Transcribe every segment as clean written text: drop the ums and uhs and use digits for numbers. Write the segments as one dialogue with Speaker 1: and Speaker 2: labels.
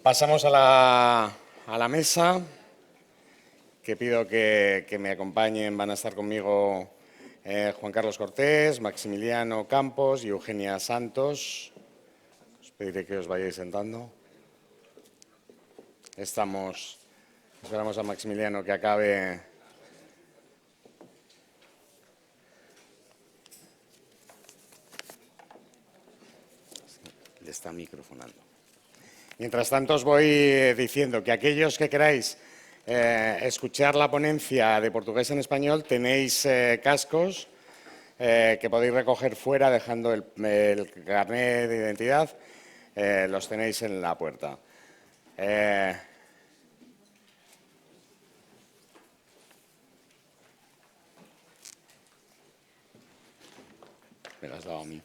Speaker 1: Pasamos a la mesa, que pido que me acompañen. Van a estar conmigo Juan Carlos Cortés, Maximiliano Campos y Eugenia Santos. Os pediré que os vayáis sentando. Esperamos a Maximiliano que acabe. Le está microfonando. Mientras tanto, os voy diciendo que aquellos que queráis escuchar la ponencia de portugués en español, tenéis cascos que podéis recoger fuera dejando el carnet de identidad. Los tenéis en la puerta. Me lo has dado a mí.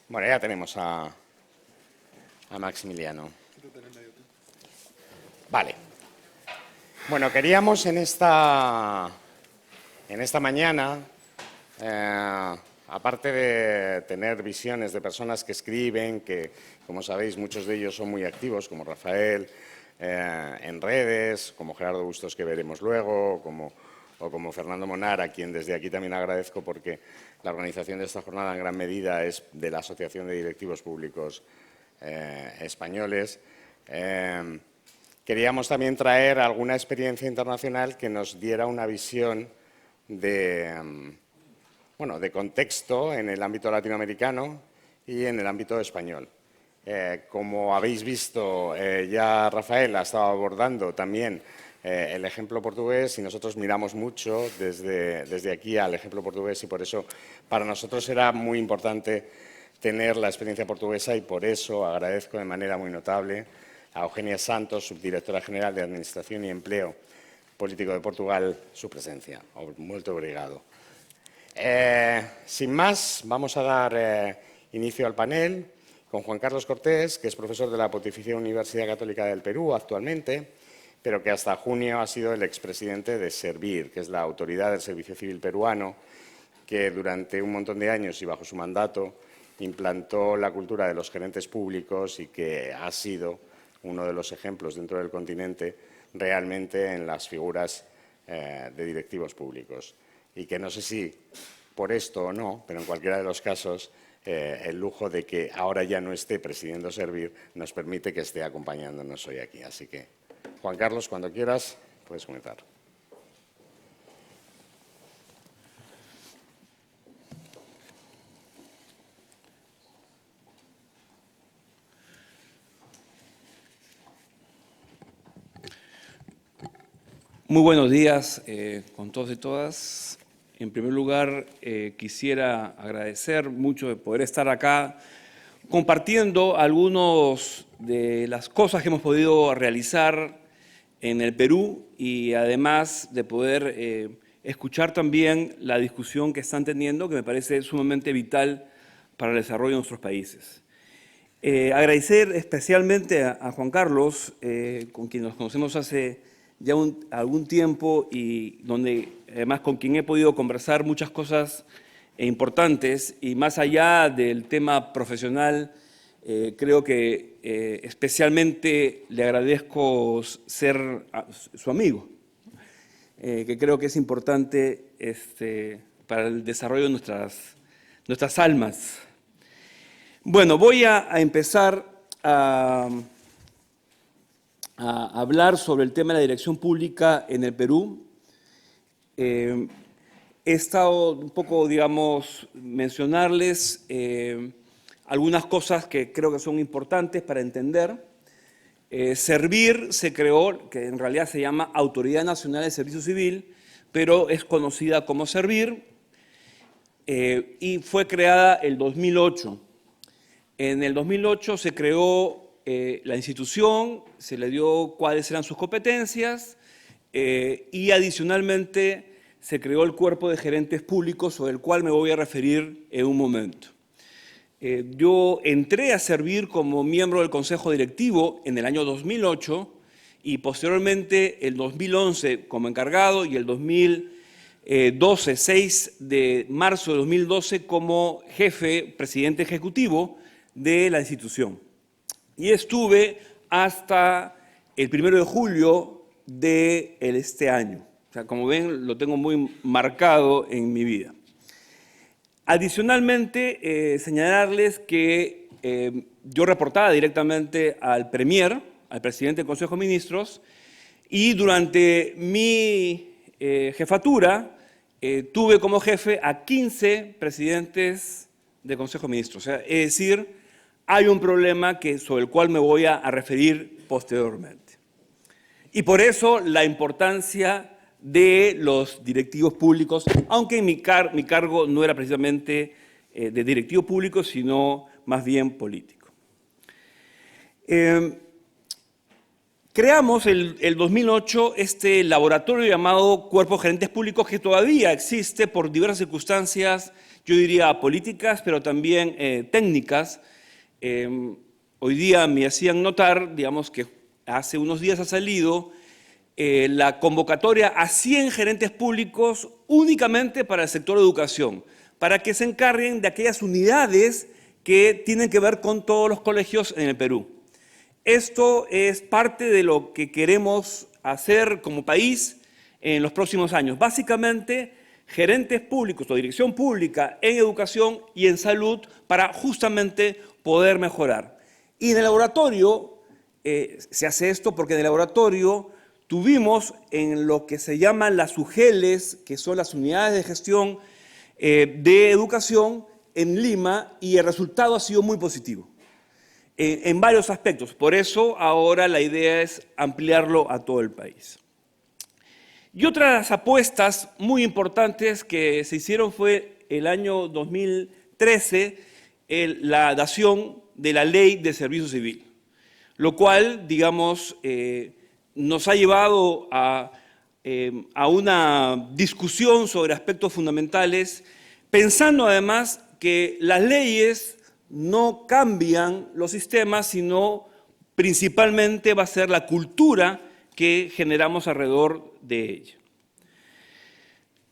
Speaker 1: Bueno, ya tenemos a Maximiliano. Vale. Bueno, queríamos en esta mañana, aparte de tener visiones de personas que escriben, que, como sabéis, muchos de ellos son muy activos, como Rafael, en redes, como Gerardo Bustos, que veremos luego, o como Fernando Monar, a quien desde aquí también agradezco porque la organización de esta jornada en gran medida es de la Asociación de Directivos Públicos Españoles. Queríamos también traer alguna experiencia internacional que nos diera una visión de contexto en el ámbito latinoamericano y en el ámbito español. Como habéis visto, ya Rafael ha estado abordando también el ejemplo portugués y nosotros miramos mucho desde aquí al ejemplo portugués y por eso para nosotros era muy importante tener la experiencia portuguesa y por eso agradezco de manera muy notable a Eugenia Santos, subdirectora general de Administración y Empleo Político de Portugal, su presencia. Muito obrigado. Sin más, vamos a dar inicio al panel con Juan Carlos Cortés, que es profesor de la Pontificia Universidad Católica del Perú actualmente, pero que hasta junio ha sido el expresidente de Servir, que es la autoridad del Servicio Civil peruano, que durante un montón de años y bajo su mandato implantó la cultura de los gerentes públicos y que ha sido uno de los ejemplos dentro del continente realmente en las figuras de directivos públicos. Y que no sé si por esto o no, pero en cualquiera de los casos, el lujo de que ahora ya no esté presidiendo Servir nos permite que esté acompañándonos hoy aquí. Así que, Juan Carlos, cuando quieras, puedes comenzar.
Speaker 2: Muy buenos días con todos y todas. En primer lugar, quisiera agradecer mucho de poder estar acá compartiendo algunas de las cosas que hemos podido realizar en el Perú y además de poder escuchar también la discusión que están teniendo, que me parece sumamente vital para el desarrollo de nuestros países. Agradecer especialmente a Juan Carlos, con quien nos conocemos hace ya algún tiempo y donde además con quien he podido conversar muchas cosas importantes y más allá del tema profesional, creo que especialmente le agradezco ser su amigo, que creo que es importante para el desarrollo de nuestras almas. Bueno, voy a empezar a hablar sobre el tema de la dirección pública en el Perú. He estado un poco, digamos, mencionarles algunas cosas que creo que son importantes para entender. Servir se creó, que en realidad se llama Autoridad Nacional de Servicio Civil, pero es conocida como Servir, y fue creada el 2008. En el 2008 se creó la institución, se le dio cuáles eran sus competencias y adicionalmente se creó el cuerpo de gerentes públicos sobre el cual me voy a referir en un momento. Yo entré a Servir como miembro del Consejo Directivo en el año 2008 y posteriormente el 2011 como encargado y el 2012, 6 de marzo de 2012 como jefe, presidente ejecutivo de la institución. y estuve hasta el 1 de julio de este año. O sea, como ven, lo tengo muy marcado en mi vida. Adicionalmente, señalarles que yo reportaba directamente al Premier, al presidente del Consejo de Ministros, y durante mi jefatura tuve como jefe a 15 presidentes del Consejo de Ministros. O sea, es decir, hay un problema sobre el cual me voy a referir posteriormente. Y por eso la importancia de los directivos públicos, aunque mi cargo no era precisamente de directivo público, sino más bien político. Creamos el 2008 este laboratorio llamado Cuerpo de Gerentes Públicos, que todavía existe por diversas circunstancias, yo diría políticas, pero también técnicas. Hoy día me hacían notar, digamos, que hace unos días ha salido la convocatoria a 100 gerentes públicos únicamente para el sector de educación, para que se encarguen de aquellas unidades que tienen que ver con todos los colegios en el Perú. Esto es parte de lo que queremos hacer como país en los próximos años. Básicamente, gerentes públicos o dirección pública en educación y en salud para justamente poder mejorar. Y en el laboratorio se hace esto porque en el laboratorio tuvimos en lo que se llaman las UGELES, que son las unidades de gestión de educación en Lima, y el resultado ha sido muy positivo en varios aspectos. Por eso ahora la idea es ampliarlo a todo el país. Y otras apuestas muy importantes que se hicieron fue el año 2013, la dación de la Ley de Servicio Civil, lo cual, digamos, nos ha llevado a una discusión sobre aspectos fundamentales, pensando además que las leyes no cambian los sistemas, sino principalmente va a ser la cultura que generamos alrededor de ella.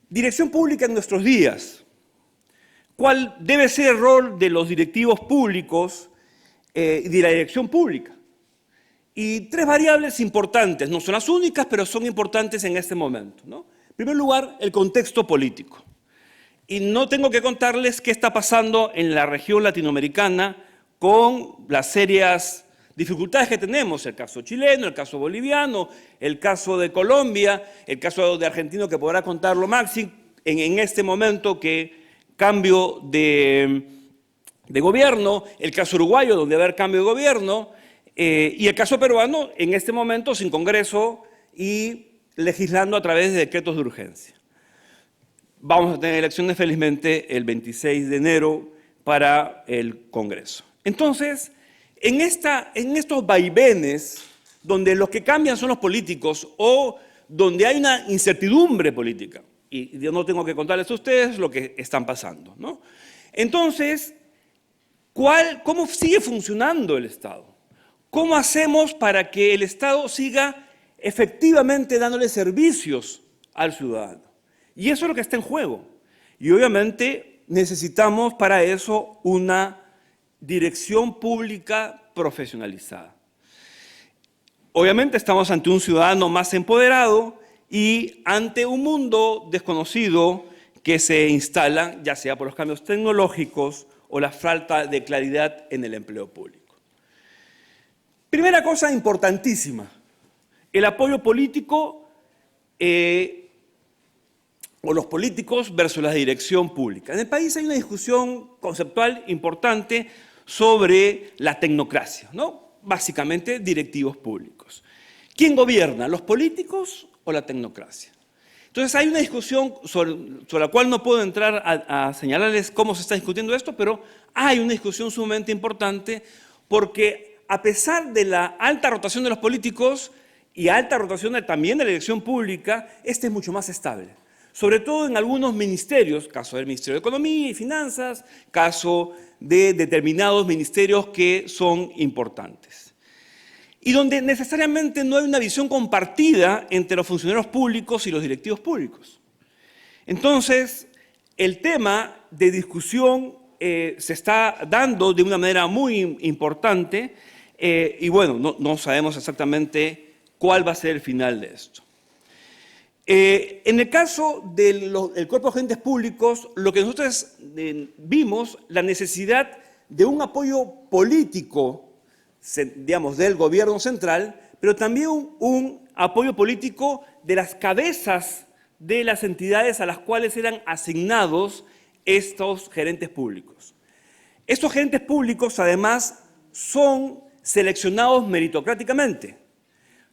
Speaker 2: Dirección pública en nuestros días. ¿Cuál debe ser el rol de los directivos públicos y de la dirección pública? Y tres variables importantes, no son las únicas, pero son importantes en este momento, ¿no? En primer lugar, el contexto político. Y no tengo que contarles qué está pasando en la región latinoamericana con las serias dificultades que tenemos, el caso chileno, el caso boliviano, el caso de Colombia, el caso de Argentina, que podrá contarlo Maxi, en este momento que cambio de gobierno, el caso uruguayo, donde va a haber cambio de gobierno, y el caso peruano, en este momento, sin Congreso y legislando a través de decretos de urgencia. Vamos a tener elecciones, felizmente, el 26 de enero para el Congreso. Entonces, en estos vaivenes, donde los que cambian son los políticos o donde hay una incertidumbre política, y yo no tengo que contarles a ustedes lo que están pasando, ¿no? Entonces, ¿cómo sigue funcionando el Estado? ¿Cómo hacemos para que el Estado siga efectivamente dándole servicios al ciudadano? Y eso es lo que está en juego. Y obviamente necesitamos para eso una dirección pública profesionalizada. Obviamente estamos ante un ciudadano más empoderado y ante un mundo desconocido que se instala, ya sea por los cambios tecnológicos o la falta de claridad en el empleo público. Primera cosa importantísima, el apoyo político o los políticos versus la dirección pública. En el país hay una discusión conceptual importante sobre la tecnocracia, ¿no? Básicamente directivos públicos. ¿Quién gobierna, los políticos o la tecnocracia? Entonces hay una discusión sobre la cual no puedo entrar a señalarles cómo se está discutiendo esto, pero hay una discusión sumamente importante porque a pesar de la alta rotación de los políticos y alta rotación también de la dirección pública, este es mucho más estable. Sobre todo en algunos ministerios, caso del Ministerio de Economía y Finanzas, caso de determinados ministerios que son importantes. Y donde necesariamente no hay una visión compartida entre los funcionarios públicos y los directivos públicos. Entonces, el tema de discusión se está dando de una manera muy importante y bueno, no sabemos exactamente cuál va a ser el final de esto. En el caso del Cuerpo de Agentes Públicos, lo que nosotros vimos, la necesidad de un apoyo político, digamos, del gobierno central, pero también un apoyo político de las cabezas de las entidades a las cuales eran asignados estos gerentes públicos. Estos gerentes públicos, además, son seleccionados meritocráticamente.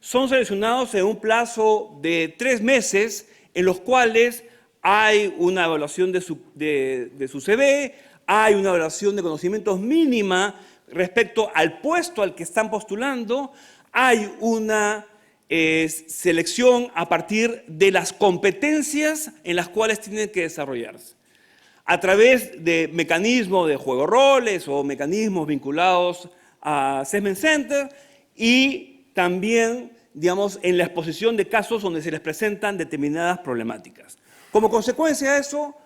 Speaker 2: Son seleccionados en un plazo de 3 meses, en los cuales hay una evaluación de su CV, hay una evaluación de conocimientos mínima respecto al puesto al que están postulando, hay una selección a partir de las competencias en las cuales tienen que desarrollarse, a través de mecanismos de juego roles o mecanismos vinculados a Assessment Center y también, digamos, en la exposición de casos donde se les presentan determinadas problemáticas. Como consecuencia de eso,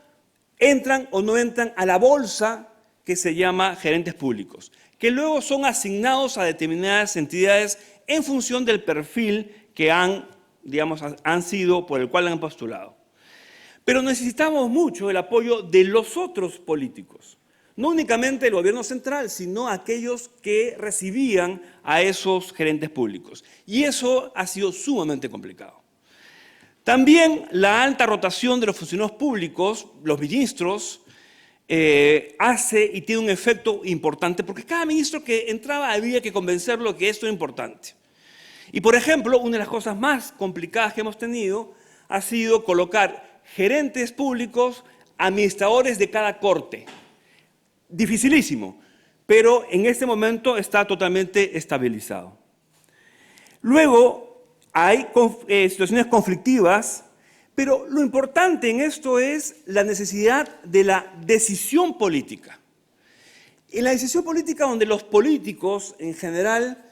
Speaker 2: entran o no entran a la bolsa que se llama gerentes públicos, que luego son asignados a determinadas entidades en función del perfil que han sido, por el cual han postulado. Pero necesitamos mucho el apoyo de los otros políticos, no únicamente el gobierno central, sino aquellos que recibían a esos gerentes públicos. Y eso ha sido sumamente complicado. También la alta rotación de los funcionarios públicos, los ministros, hace y tiene un efecto importante, porque cada ministro que entraba había que convencerlo que esto es importante. Y, por ejemplo, una de las cosas más complicadas que hemos tenido ha sido colocar gerentes públicos, administradores de cada corte. Dificilísimo, pero en este momento está totalmente estabilizado. Luego, hay situaciones conflictivas, pero lo importante en esto es la necesidad de la decisión política. En la decisión política donde los políticos, en general,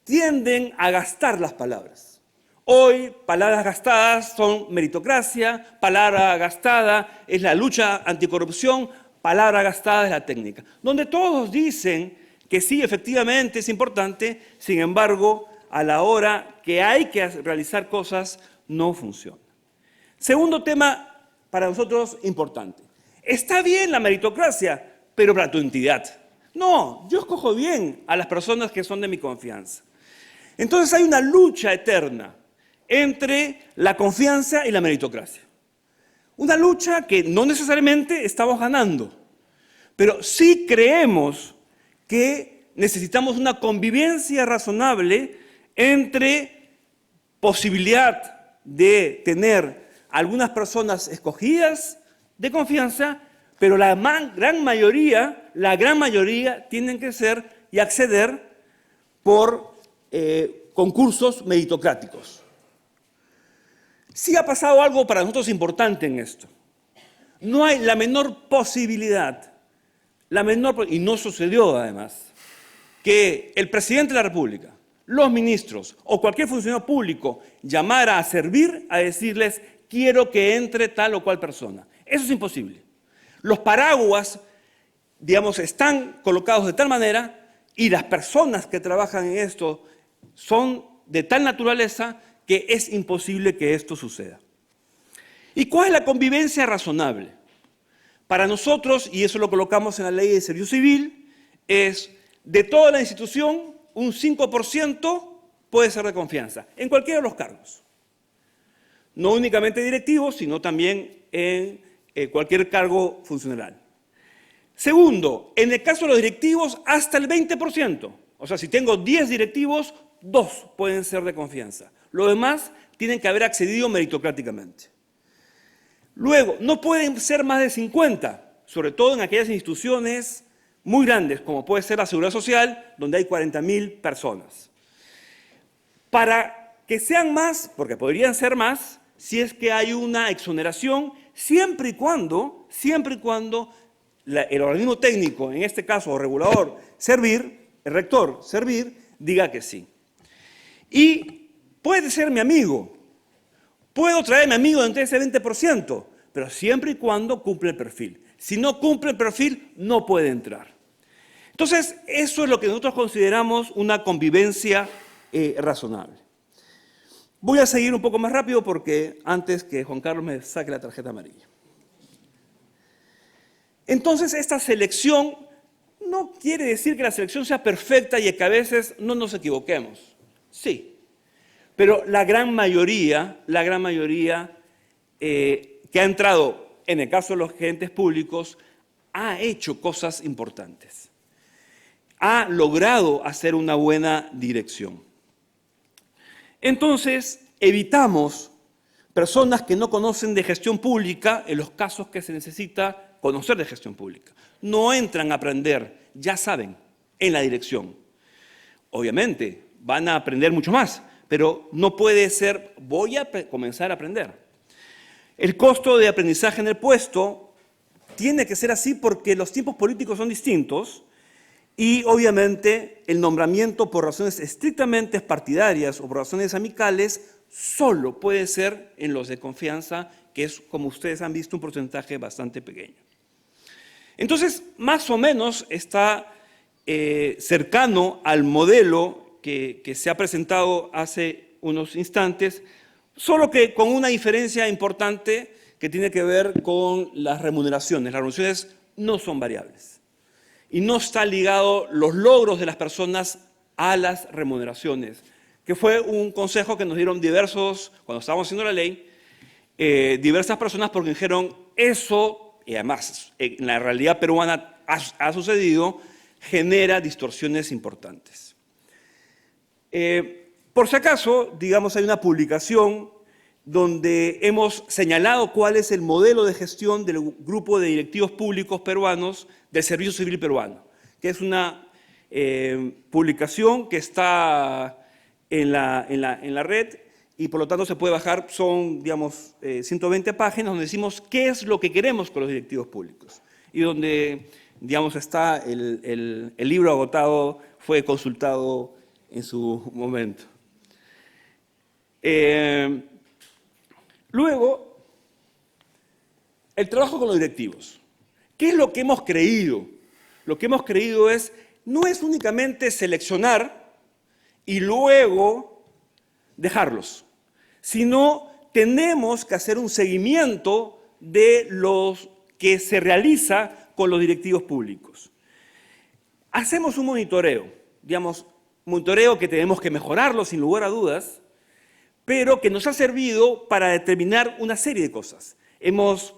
Speaker 2: tienden a gastar las palabras. Hoy, palabras gastadas son meritocracia, palabra gastada es la lucha anticorrupción, palabra gastada es la técnica. Donde todos dicen que sí, efectivamente es importante, sin embargo, a la hora que hay que realizar cosas, no funciona. Segundo tema para nosotros importante. Está bien la meritocracia, pero para tu entidad. No, yo escojo bien a las personas que son de mi confianza. Entonces hay una lucha eterna entre la confianza y la meritocracia. Una lucha que no necesariamente estamos ganando, pero sí creemos que necesitamos una convivencia razonable entre posibilidad de tener algunas personas escogidas de confianza, pero la gran mayoría tienen que ser y acceder por concursos meritocráticos. Sí ha pasado algo para nosotros importante en esto. No hay la menor posibilidad, y no sucedió además, que el presidente de la República, los ministros o cualquier funcionario público llamara a servir a decirles quiero que entre tal o cual persona. Eso es imposible. Los paraguas, digamos, están colocados de tal manera y las personas que trabajan en esto son de tal naturaleza que es imposible que esto suceda. ¿Y cuál es la convivencia razonable? Para nosotros, y eso lo colocamos en la Ley de Servicio Civil, es de toda la institución, un 5% puede ser de confianza, en cualquiera de los cargos. No únicamente directivos, sino también en cualquier cargo funcional. Segundo, en el caso de los directivos, hasta el 20%. O sea, si tengo 10 directivos, 2 pueden ser de confianza. Los demás tienen que haber accedido meritocráticamente. Luego, no pueden ser más de 50, sobre todo en aquellas instituciones muy grandes, como puede ser la Seguridad Social, donde hay 40.000 personas. Para que sean más, porque podrían ser más, si es que hay una exoneración, siempre y cuando el organismo técnico, en este caso regulador, el rector, diga que sí. Y puede ser mi amigo, puedo traer a mi amigo entre ese 20%, pero siempre y cuando cumple el perfil. Si no cumple el perfil, no puede entrar. Entonces, eso es lo que nosotros consideramos una convivencia razonable. Voy a seguir un poco más rápido porque antes que Juan Carlos me saque la tarjeta amarilla. Entonces, esta selección no quiere decir que la selección sea perfecta y que a veces no nos equivoquemos. Sí, pero la gran mayoría que ha entrado en el caso de los gerentes públicos ha hecho cosas importantes. Ha logrado hacer una buena dirección. Entonces, evitamos personas que no conocen de gestión pública en los casos que se necesita conocer de gestión pública. No entran a aprender, ya saben, en la dirección. Obviamente, van a aprender mucho más, pero no puede ser, voy a comenzar a aprender. El costo de aprendizaje en el puesto tiene que ser así porque los tiempos políticos son distintos y, obviamente, el nombramiento por razones estrictamente partidarias o por razones amicales solo puede ser en los de confianza, que es, como ustedes han visto, un porcentaje bastante pequeño. Entonces, más o menos está cercano al modelo que se ha presentado hace unos instantes, solo que con una diferencia importante que tiene que ver con las remuneraciones. Las remuneraciones no son variables y no está ligado los logros de las personas a las remuneraciones, que fue un consejo que nos dieron diversos, cuando estábamos haciendo la ley, diversas personas porque dijeron eso, y además en la realidad peruana ha sucedido, genera distorsiones importantes. Por si acaso, digamos, hay una publicación donde hemos señalado cuál es el modelo de gestión del grupo de directivos públicos peruanos del Servicio Civil Peruano, que es una publicación que está en la red y por lo tanto se puede bajar, son, digamos, 120 páginas donde decimos qué es lo que queremos con los directivos públicos y donde, digamos, está el libro agotado, fue consultado en su momento. Luego, el trabajo con los directivos. ¿Qué es lo que hemos creído? Lo que hemos creído no es únicamente seleccionar y luego dejarlos, sino tenemos que hacer un seguimiento de los que se realiza con los directivos públicos. Hacemos un monitoreo, digamos, monitoreo que tenemos que mejorarlo sin lugar a dudas, pero que nos ha servido para determinar una serie de cosas. Hemos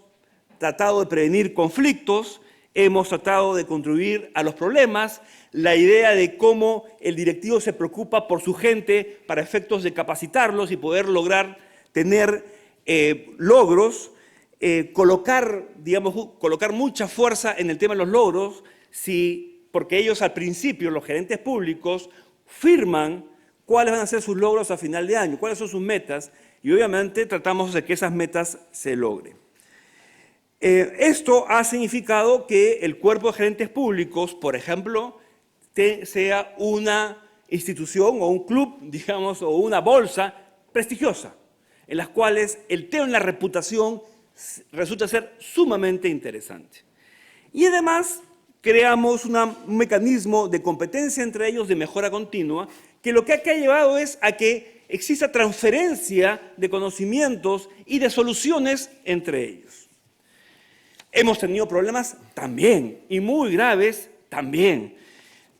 Speaker 2: tratado de prevenir conflictos, hemos tratado de contribuir a los problemas, la idea de cómo el directivo se preocupa por su gente para efectos de capacitarlos y poder lograr tener logros, colocar mucha fuerza en el tema de los logros, porque ellos al principio, los gerentes públicos, firman cuáles van a ser sus logros a final de año, cuáles son sus metas, y obviamente tratamos de que esas metas se logren. Esto ha significado que el cuerpo de gerentes públicos, por ejemplo, sea una institución o un club, digamos, o una bolsa prestigiosa, en las cuales el tema de la reputación resulta ser sumamente interesante. Y además creamos un mecanismo de competencia entre ellos de mejora continua, que lo que ha llevado es a que exista transferencia de conocimientos y de soluciones entre ellos. Hemos tenido problemas también, y muy graves también,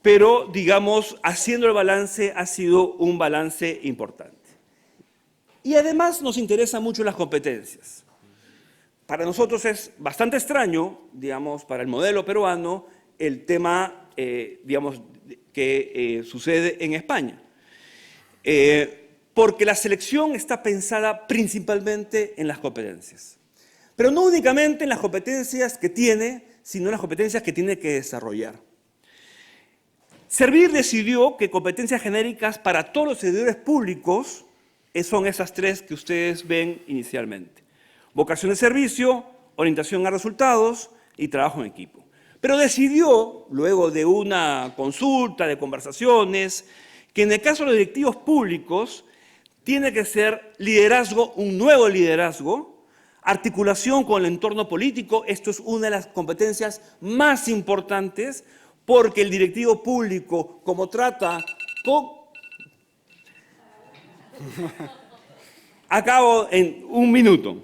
Speaker 2: pero, digamos, haciendo el balance ha sido un balance importante. Y además nos interesan mucho las competencias. Para nosotros es bastante extraño, digamos, para el modelo peruano, el tema, digamos, que sucede en España. Porque la selección está pensada principalmente en las competencias. Pero no únicamente en las competencias que tiene, sino en las competencias que tiene que desarrollar. Servir decidió que competencias genéricas para todos los servidores públicos son esas tres que ustedes ven inicialmente. Vocación de servicio, orientación a resultados y trabajo en equipo. Pero decidió, luego de una consulta, de conversaciones, que en el caso de los directivos públicos tiene que ser liderazgo, un nuevo liderazgo, articulación con el entorno político. Esto es una de las competencias más importantes porque el directivo público, como trata con... Acabo en un minuto.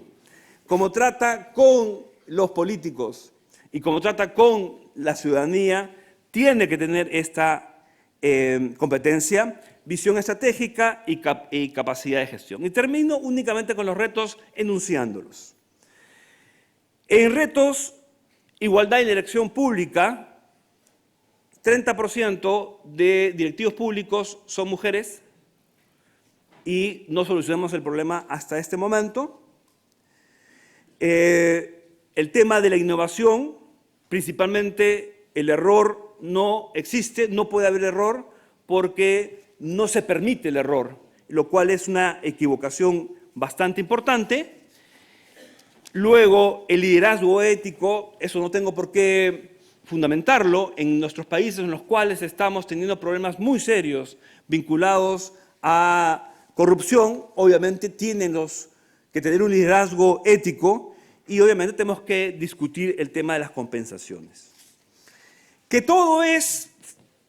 Speaker 2: Como trata con los políticos y como trata con la ciudadanía, tiene que tener esta competencia, visión estratégica y capacidad de gestión. Y termino únicamente con los retos enunciándolos. En retos, igualdad y dirección pública, 30% de directivos públicos son mujeres y no solucionamos el problema hasta este momento. El tema de la innovación, principalmente el error no existe, no puede haber error porque no se permite el error, lo cual es una equivocación bastante importante. Luego, el liderazgo ético, eso no tengo por qué fundamentarlo, en nuestros países en los cuales estamos teniendo problemas muy serios vinculados a corrupción, obviamente tienen que tener un liderazgo ético y obviamente tenemos que discutir el tema de las compensaciones. ¿Que todo es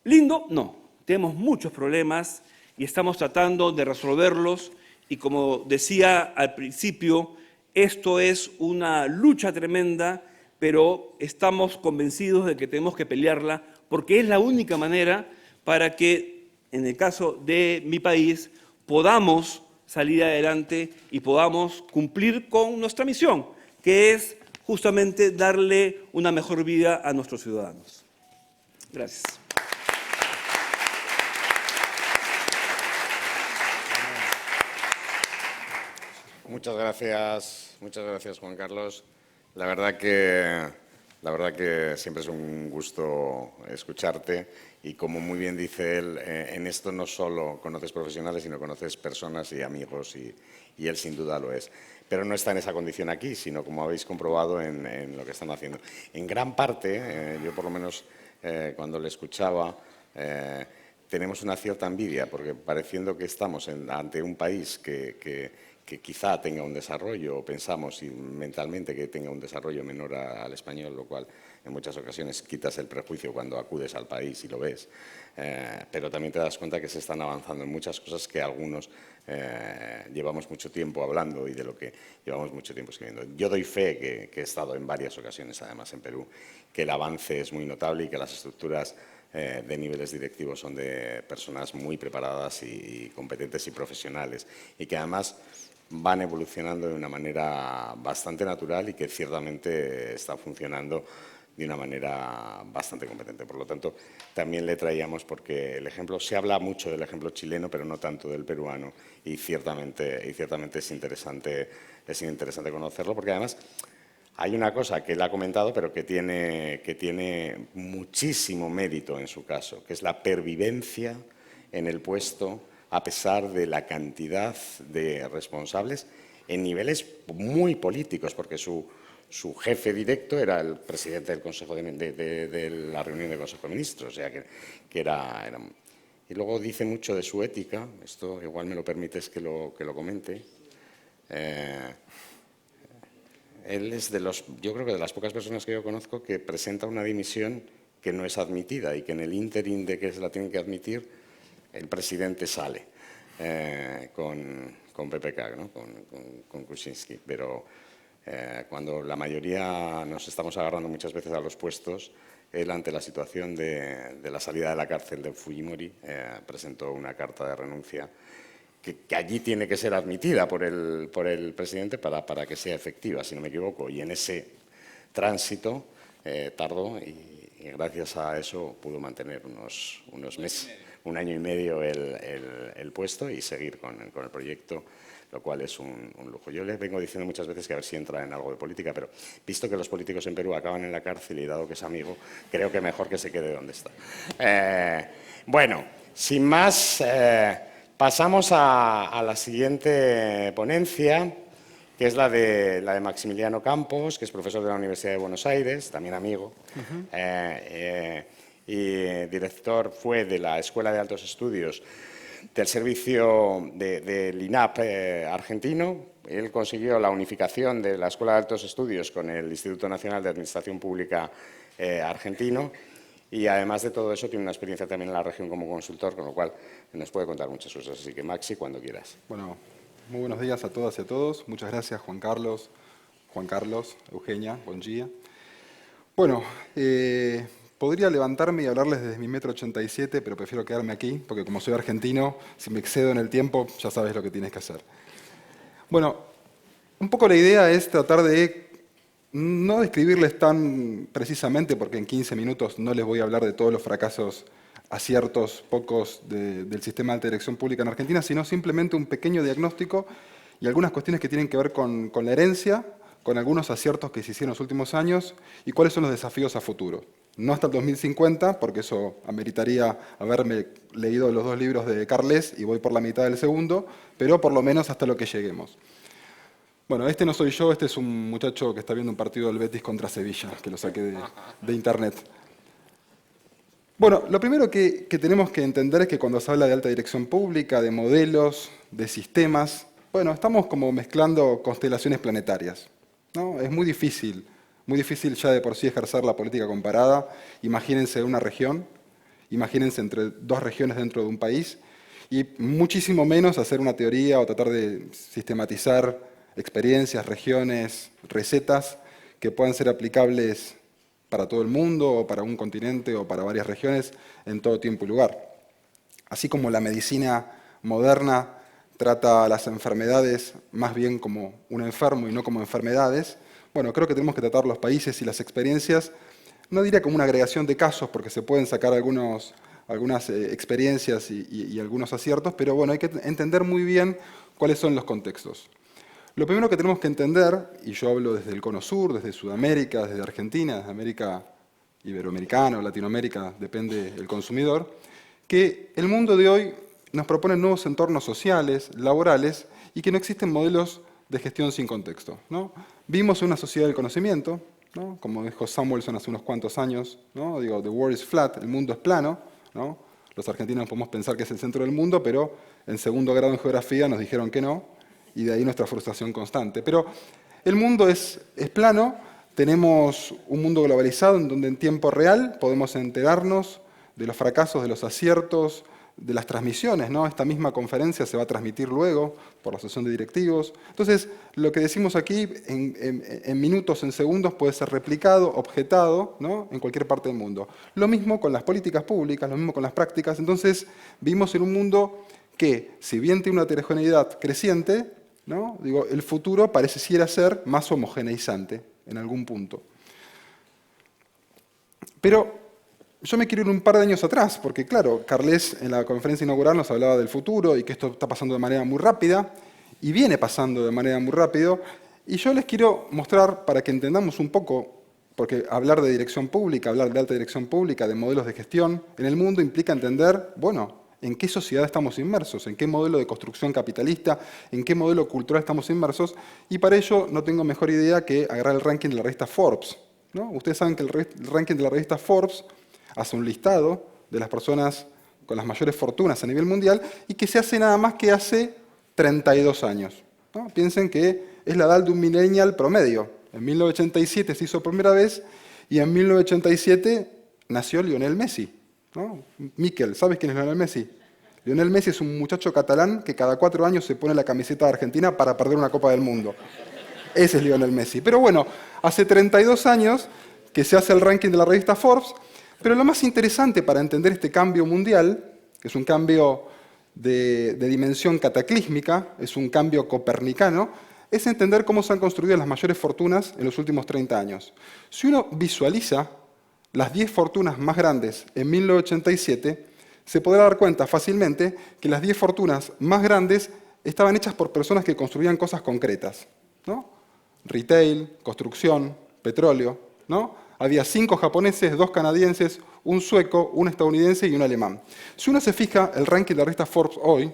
Speaker 2: lindo? No, tenemos muchos problemas y estamos tratando de resolverlos y como decía al principio, esto es una lucha tremenda, pero estamos convencidos de que tenemos que pelearla porque es la única manera para que, en el caso de mi país, podamos salir adelante y podamos cumplir con nuestra misión, que es justamente darle una mejor vida a nuestros ciudadanos. Gracias.
Speaker 1: Muchas gracias Juan Carlos. La verdad que siempre es un gusto escucharte y como muy bien dice él, en esto no solo conoces profesionales, sino conoces personas y amigos y él sin duda lo es. Pero no está en esa condición aquí, sino como habéis comprobado en lo que están haciendo. En gran parte, yo por lo menos cuando le escuchaba, tenemos una cierta envidia, porque pareciendo que estamos ante un país que quizá tenga un desarrollo, o pensamos mentalmente que tenga un desarrollo menor al español, lo cual en muchas ocasiones quitas el prejuicio cuando acudes al país y lo ves, pero también te das cuenta que se están avanzando en muchas cosas que algunos llevamos mucho tiempo hablando y de lo que llevamos mucho tiempo escribiendo. Yo doy fe que he estado en varias ocasiones, además, en Perú, que el avance es muy notable y que las estructuras de niveles directivos son de personas muy preparadas y competentes y profesionales y que además van evolucionando de una manera bastante natural y que ciertamente está funcionando de una manera bastante competente. Por lo tanto, también le traíamos porque el ejemplo, se habla mucho del ejemplo chileno, pero no tanto del peruano y ciertamente es interesante conocerlo porque además hay una cosa que él ha comentado, pero que tiene muchísimo mérito en su caso, que es la pervivencia en el puesto a pesar de la cantidad de responsables en niveles muy políticos, porque su jefe directo era el presidente del Consejo de la reunión del Consejo de Ministros, o sea que era... Y luego dice mucho de su ética, esto igual me lo permites que lo comente. Él es yo creo que de las pocas personas que yo conozco que presenta una dimisión que no es admitida y que en el ínterin de que se la tienen que admitir, el presidente sale con PPK, ¿no? con Kuczynski, pero cuando la mayoría nos estamos agarrando muchas veces a los puestos, él ante la situación de la salida de la cárcel de Fujimori presentó una carta de renuncia que allí tiene que ser admitida por el presidente para que sea efectiva, si no me equivoco, y en ese tránsito tardó y gracias a eso pudo mantener unos meses, un año y medio el puesto y seguir con el proyecto, lo cual es un lujo. Yo les vengo diciendo muchas veces que a ver si entra en algo de política, pero visto que los políticos en Perú acaban en la cárcel y dado que es amigo, creo que mejor que se quede donde está. Bueno, sin más, pasamos a la siguiente ponencia, que es la de Maximiliano Campos, que es profesor de la Universidad de Buenos Aires, también amigo, y director fue de la Escuela de Altos Estudios del servicio del INAP argentino. Él consiguió la unificación de la Escuela de Altos Estudios con el Instituto Nacional de Administración Pública argentino y además de todo eso tiene una experiencia también en la región como consultor, con lo cual nos puede contar muchas cosas. Así que Maxi, cuando quieras.
Speaker 3: Bueno, muy buenos días a todas y a todos. Muchas gracias, Juan Carlos, Eugenia, buen día. Bueno, podría levantarme y hablarles desde mi 1,87 m, pero prefiero quedarme aquí, porque como soy argentino, si me excedo en el tiempo, ya sabes lo que tienes que hacer. Bueno, un poco la idea es tratar de no describirles tan precisamente, porque en 15 minutos no les voy a hablar de todos los fracasos, aciertos, pocos del sistema de alta dirección pública en Argentina, sino simplemente un pequeño diagnóstico y algunas cuestiones que tienen que ver con la herencia, con algunos aciertos que se hicieron en los últimos años y cuáles son los desafíos a futuro. No hasta el 2050, porque eso ameritaría haberme leído los 2 libros de Carles y voy por la mitad del segundo, pero por lo menos hasta lo que lleguemos. Bueno, este no soy yo, este es un muchacho que está viendo un partido del Betis contra Sevilla, que lo saqué de internet. Bueno, lo primero que tenemos que entender es que cuando se habla de alta dirección pública, de modelos, de sistemas, bueno, estamos como mezclando constelaciones planetarias, ¿no? Es muy difícil ya de por sí ejercer la política comparada. Imagínense una región, imagínense entre 2 regiones dentro de un país, y muchísimo menos hacer una teoría o tratar de sistematizar experiencias, regiones, recetas que puedan ser aplicables para todo el mundo o para un continente o para varias regiones en todo tiempo y lugar. Así como la medicina moderna trata a las enfermedades más bien como un enfermo y no como enfermedades, bueno, creo que tenemos que tratar los países y las experiencias, no diría como una agregación de casos, porque se pueden sacar algunas experiencias y algunos aciertos, pero bueno, hay que entender muy bien cuáles son los contextos. Lo primero que tenemos que entender, y yo hablo desde el Cono Sur, desde Sudamérica, desde Argentina, desde América iberoamericana o Latinoamérica, depende del consumidor, que el mundo de hoy nos propone nuevos entornos sociales, laborales, y que no existen modelos de gestión sin contexto, ¿no? Vivimos en una sociedad del conocimiento, ¿no? Como dijo Samuelson hace unos cuantos años, ¿no? Digo, the world is flat, el mundo es plano, ¿no? Los argentinos podemos pensar que es el centro del mundo, pero en segundo grado en geografía nos dijeron que no, y de ahí nuestra frustración constante. Pero el mundo es plano, tenemos un mundo globalizado en donde en tiempo real podemos enterarnos de los fracasos, de los aciertos, de las transmisiones, ¿no? Esta misma conferencia se va a transmitir luego por la asociación de directivos. Entonces, lo que decimos aquí en minutos, en segundos, puede ser replicado, objetado, ¿no? En cualquier parte del mundo. Lo mismo con las políticas públicas, lo mismo con las prácticas. Entonces, vivimos en un mundo que, si bien tiene una heterogeneidad creciente, ¿no? Digo, el futuro pareciera ser más homogeneizante en algún punto. Pero yo me quiero ir un par de años atrás, porque claro, Carles en la conferencia inaugural nos hablaba del futuro y que esto está pasando de manera muy rápida, y viene pasando de manera muy rápida, y yo les quiero mostrar, para que entendamos un poco, porque hablar de dirección pública, hablar de alta dirección pública, de modelos de gestión en el mundo implica entender, bueno, en qué sociedad estamos inmersos, en qué modelo de construcción capitalista, en qué modelo cultural estamos inmersos, y para ello no tengo mejor idea que agarrar el ranking de la revista Forbes, ¿no? Ustedes saben que el ranking de la revista Forbes hace un listado de las personas con las mayores fortunas a nivel mundial y que se hace nada más que hace 32 años, ¿no? Piensen que es la edad de un millennial promedio. En 1987 se hizo por primera vez y en 1987 nació Lionel Messi, ¿no? Miquel, ¿sabes quién es Lionel Messi? Lionel Messi es un muchacho catalán que cada 4 años se pone la camiseta de Argentina para perder una Copa del Mundo. Ese es Lionel Messi. Pero bueno, hace 32 años que se hace el ranking de la revista Forbes, pero lo más interesante para entender este cambio mundial, que es un cambio de dimensión cataclísmica, es un cambio copernicano, es entender cómo se han construido las mayores fortunas en los últimos 30 años. Si uno visualiza las 10 fortunas más grandes en 1987, se podrá dar cuenta fácilmente que las 10 fortunas más grandes estaban hechas por personas que construían cosas concretas, ¿no? Retail, construcción, petróleo, ¿no? Había 5 japoneses, 2 canadienses, un sueco, un estadounidense y un alemán. Si uno se fija el ranking de la revista Forbes hoy,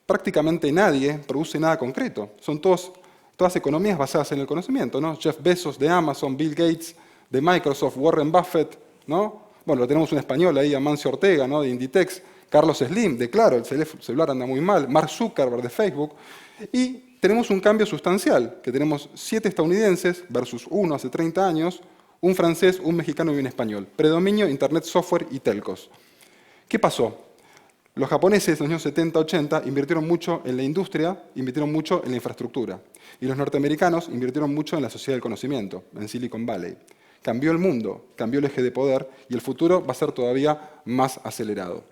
Speaker 3: prácticamente nadie produce nada concreto. Son todas economías basadas en el conocimiento, ¿no? Jeff Bezos de Amazon, Bill Gates de Microsoft, Warren Buffett, ¿no? Bueno, lo tenemos un español ahí, Amancio Ortega, ¿no? De Inditex, Carlos Slim, de Claro, el celular anda muy mal, Mark Zuckerberg de Facebook, y tenemos un cambio sustancial, que tenemos 7 estadounidenses versus 1 hace 30 años, un francés, un mexicano y un español. Predominio Internet, software y telcos. ¿Qué pasó? Los japoneses en los años 70, 80 invirtieron mucho en la industria, invirtieron mucho en la infraestructura. Y los norteamericanos invirtieron mucho en la sociedad del conocimiento, en Silicon Valley. Cambió el mundo, cambió el eje de poder y el futuro va a ser todavía más acelerado.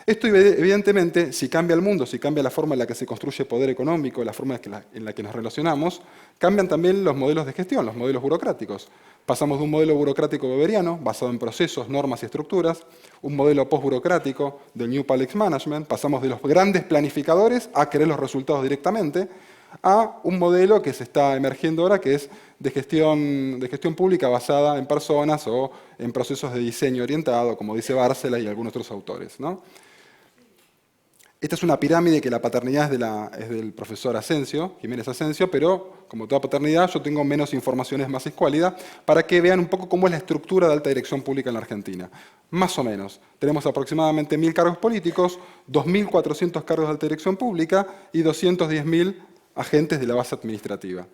Speaker 3: Esto, evidentemente, si cambia el mundo, si cambia la forma en la que se construye poder económico, la forma en la que nos relacionamos, cambian también los modelos de gestión, los modelos burocráticos. Pasamos de un modelo burocrático weberiano, basado en procesos, normas y estructuras, un modelo post-burocrático del New Public Management, pasamos de los grandes planificadores a querer los resultados directamente, a un modelo que se está emergiendo ahora, que es de gestión pública basada en personas o en procesos de diseño orientado, como dice Bárcela y algunos otros autores, ¿no? Esta es una pirámide que la paternidad es del profesor Asensio, Jiménez Asensio, pero como toda paternidad yo tengo menos informaciones más escuálida para que vean un poco cómo es la estructura de alta dirección pública en la Argentina. Más o menos. Tenemos aproximadamente 1.000 cargos políticos, 2.400 cargos de alta dirección pública y 210.000 agentes de la base administrativa.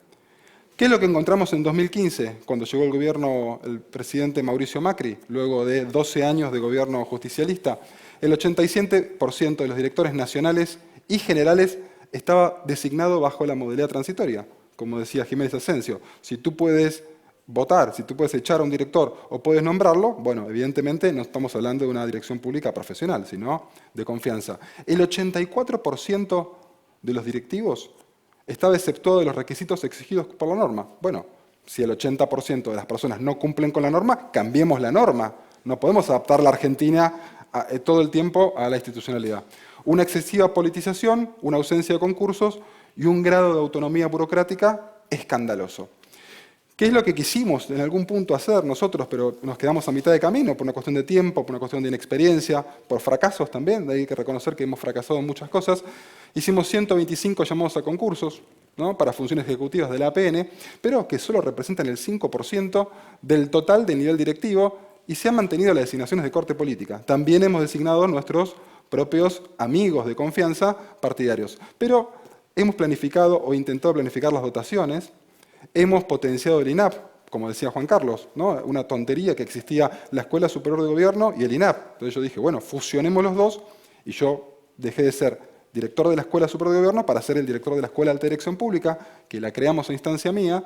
Speaker 3: ¿Qué es lo que encontramos en 2015, cuando llegó el gobierno, el presidente Mauricio Macri, luego de 12 años de gobierno justicialista? El 87% de los directores nacionales y generales estaba designado bajo la modalidad transitoria, como decía Jiménez Asensio. Si tú puedes votar, si tú puedes echar a un director o puedes nombrarlo, bueno, evidentemente no estamos hablando de una dirección pública profesional, sino de confianza. El 84% de los directivos estaba exceptuado de los requisitos exigidos por la norma. Bueno, si el 80% de las personas no cumplen con la norma, cambiemos la norma. No podemos adaptar la Argentina todo el tiempo a la institucionalidad. Una excesiva politización, una ausencia de concursos y un grado de autonomía burocrática escandaloso. ¿Qué es lo que quisimos en algún punto hacer nosotros, pero nos quedamos a mitad de camino por una cuestión de tiempo, por una cuestión de inexperiencia, por fracasos también, de ahí hay que reconocer que hemos fracasado en muchas cosas? Hicimos 125 llamados a concursos, ¿no?, para funciones ejecutivas de la APN, pero que solo representan el 5% del total del nivel directivo y se han mantenido las designaciones de corte política. También hemos designado nuestros propios amigos de confianza partidarios, pero hemos planificado o intentado planificar las dotaciones. Hemos potenciado el INAP, como decía Juan Carlos, ¿no? Una tontería que existía la Escuela Superior de Gobierno y el INAP. Entonces yo dije, bueno, fusionemos los dos y yo dejé de ser director de la Escuela Superior de Gobierno para ser el director de la Escuela de Alta Dirección Pública, que la creamos a instancia mía.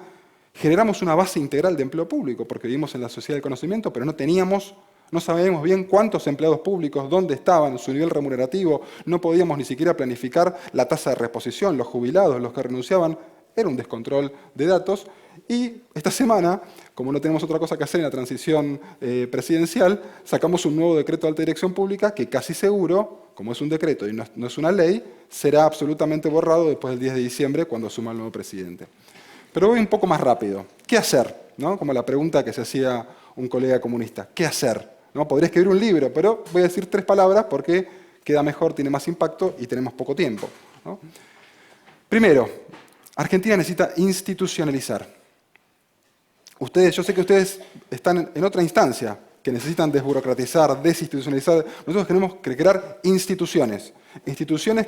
Speaker 3: Generamos una base integral de empleo público, porque vivimos en la sociedad del conocimiento, pero no sabíamos bien cuántos empleados públicos, dónde estaban, su nivel remunerativo, no podíamos ni siquiera planificar la tasa de reposición, los jubilados, los que renunciaban. Era un descontrol de datos y esta semana, como no tenemos otra cosa que hacer en la transición presidencial, sacamos un nuevo decreto de alta dirección pública que casi seguro, como es un decreto y no es una ley, será absolutamente borrado después del 10 de diciembre cuando asuma el nuevo presidente. Pero voy un poco más rápido. ¿Qué hacer? ¿No? Como la pregunta que se hacía un colega comunista. ¿Qué hacer? ¿No? Podría escribir un libro, pero voy a decir 3 palabras porque queda mejor, tiene más impacto y tenemos poco tiempo, ¿no? Primero, Argentina necesita institucionalizar. Yo sé que ustedes están en otra instancia, que necesitan desburocratizar, desinstitucionalizar. Nosotros tenemos que crear instituciones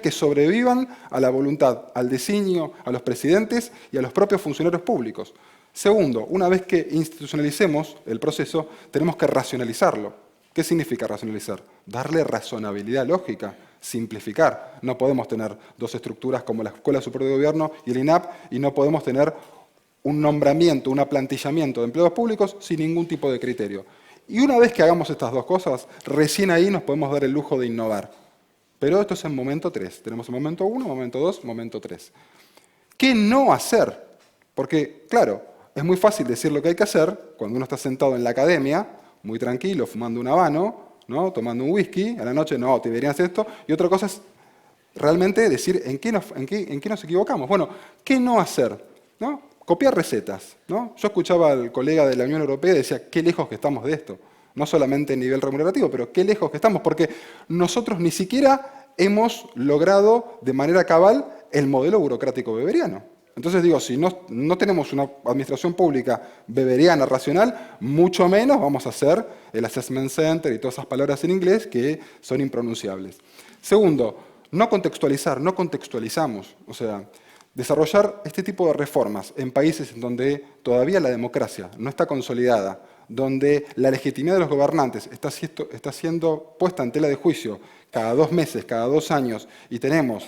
Speaker 3: que sobrevivan a la voluntad, al designio, a los presidentes y a los propios funcionarios públicos. Segundo, una vez que institucionalicemos el proceso, tenemos que racionalizarlo. ¿Qué significa racionalizar? Darle razonabilidad lógica. Simplificar. No podemos tener 2 estructuras como la Escuela Superior de Gobierno y el INAP y no podemos tener un nombramiento, un aplantillamiento de empleados públicos sin ningún tipo de criterio. Y una vez que hagamos estas 2 cosas, recién ahí nos podemos dar el lujo de innovar. Pero esto es en momento 3. Tenemos el momento 1, momento 2, momento 3. ¿Qué no hacer? Porque, claro, es muy fácil decir lo que hay que hacer cuando uno está sentado en la academia, muy tranquilo, fumando un habano, ¿no?, tomando un whisky, a la noche, no, te deberían hacer esto, y otra cosa es realmente decir en qué nos equivocamos. Bueno, ¿qué no hacer? ¿No? Copiar recetas, ¿no? Yo escuchaba al colega de la Unión Europea y decía, qué lejos que estamos de esto. No solamente en nivel remunerativo, pero qué lejos que estamos, porque nosotros ni siquiera hemos logrado de manera cabal el modelo burocrático weberiano. Entonces digo, si no tenemos una administración pública weberiana, racional, mucho menos vamos a hacer el assessment center y todas esas palabras en inglés que son impronunciables. Segundo, no contextualizar, no contextualizamos. O sea, desarrollar este tipo de reformas en países en donde todavía la democracia no está consolidada, donde la legitimidad de los gobernantes está siendo puesta en tela de juicio cada 2 meses, cada 2 años, y tenemos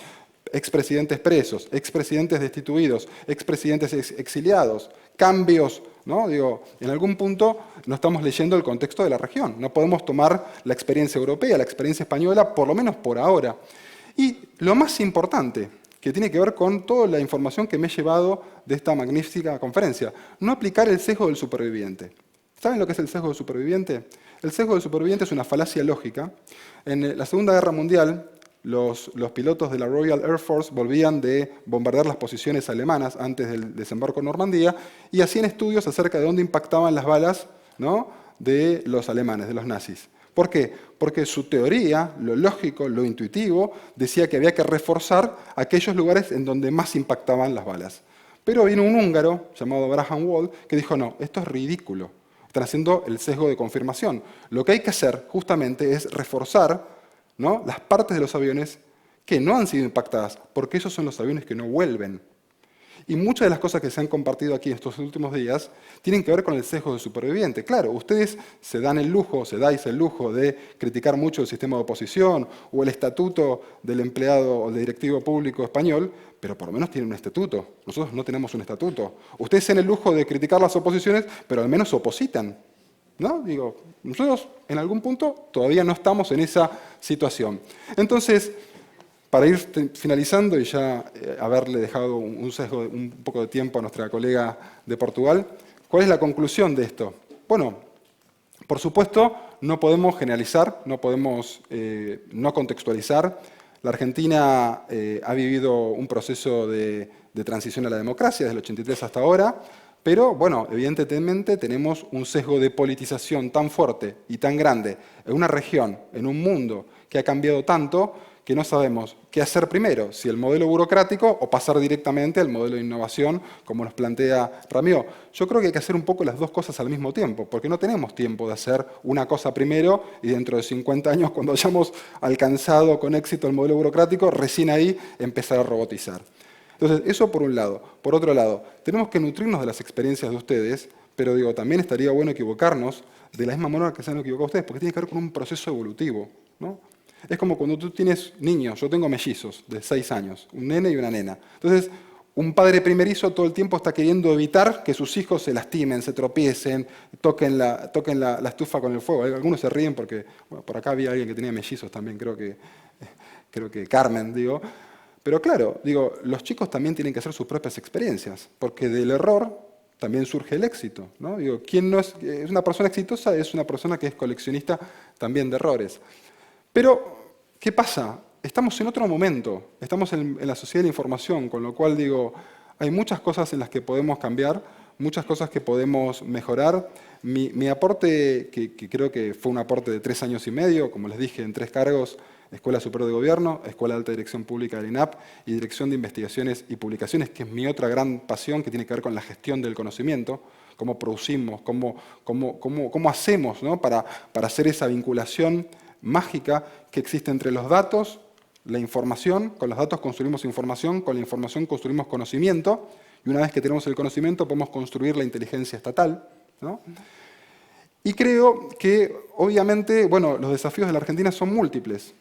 Speaker 3: expresidentes presos, expresidentes destituidos, expresidentes exiliados, cambios, ¿no? Digo, en algún punto no estamos leyendo el contexto de la región. No podemos tomar la experiencia europea, la experiencia española, por lo menos por ahora. Y lo más importante, que tiene que ver con toda la información que me he llevado de esta magnífica conferencia, no aplicar el sesgo del superviviente. ¿Saben lo que es el sesgo del superviviente? El sesgo del superviviente es una falacia lógica. En la Segunda Guerra Mundial, los pilotos de la Royal Air Force volvían de bombardear las posiciones alemanas antes del desembarco en Normandía y hacían estudios acerca de dónde impactaban las balas, ¿no?, de los alemanes, de los nazis. ¿Por qué? Porque su teoría, lo lógico, lo intuitivo, decía que había que reforzar aquellos lugares en donde más impactaban las balas. Pero vino un húngaro llamado Graham Wall que dijo, no, esto es ridículo. Están haciendo el sesgo de confirmación. Lo que hay que hacer justamente es reforzar, ¿no?, las partes de los aviones que no han sido impactadas, porque esos son los aviones que no vuelven. Y muchas de las cosas que se han compartido aquí estos últimos días tienen que ver con el sesgo del superviviente. Claro, ustedes se dais el lujo de criticar mucho el sistema de oposición o el estatuto del empleado o del directivo público español, pero por lo menos tienen un estatuto. Nosotros no tenemos un estatuto. Ustedes tienen el lujo de criticar las oposiciones, pero al menos opositan, ¿no? Digo, nosotros en algún punto todavía no estamos en esa situación. Entonces, para ir finalizando y ya haberle dejado un poco de tiempo a nuestra colega de Portugal, ¿cuál es la conclusión de esto? Bueno, por supuesto, no podemos generalizar, no podemos no contextualizar. La Argentina ha vivido un proceso de transición a la democracia desde el 83 hasta ahora, pero, bueno, evidentemente tenemos un sesgo de politización tan fuerte y tan grande en una región, en un mundo que ha cambiado tanto, que no sabemos qué hacer primero, si el modelo burocrático o pasar directamente al modelo de innovación, como nos plantea Ramió. Yo creo que hay que hacer un poco las dos cosas al mismo tiempo, porque no tenemos tiempo de hacer una cosa primero y dentro de 50 años, cuando hayamos alcanzado con éxito el modelo burocrático, recién ahí empezar a robotizar. Entonces, eso por un lado. Por otro lado, tenemos que nutrirnos de las experiencias de ustedes, pero digo, también estaría bueno equivocarnos de la misma manera que se han equivocado ustedes, porque tiene que ver con un proceso evolutivo, ¿no? Es como cuando tú tienes niños, yo tengo mellizos de 6 años, un nene y una nena. Entonces, un padre primerizo todo el tiempo está queriendo evitar que sus hijos se lastimen, se tropiecen, toquen la estufa con el fuego. Algunos se ríen porque, bueno, por acá había alguien que tenía mellizos también, creo que Carmen, digo. Pero claro, digo, los chicos también tienen que hacer sus propias experiencias, porque del error también surge el éxito, ¿no? Digo, ¿quién no es una persona exitosa? Es una persona que es coleccionista también de errores. Pero, ¿qué pasa? Estamos en otro momento, estamos en la sociedad de la información, con lo cual digo, hay muchas cosas en las que podemos cambiar, muchas cosas que podemos mejorar. Mi aporte, que creo que fue un aporte de 3 años y medio, como les dije, en 3 cargos, Escuela Superior de Gobierno, Escuela de Alta Dirección Pública del INAP y Dirección de Investigaciones y Publicaciones, que es mi otra gran pasión, que tiene que ver con la gestión del conocimiento, cómo producimos, cómo hacemos, ¿no?, para hacer esa vinculación mágica que existe entre los datos, la información. Con los datos construimos información, con la información construimos conocimiento, y una vez que tenemos el conocimiento podemos construir la inteligencia estatal, ¿no? Y creo que, obviamente, bueno, los desafíos de la Argentina son múltiples.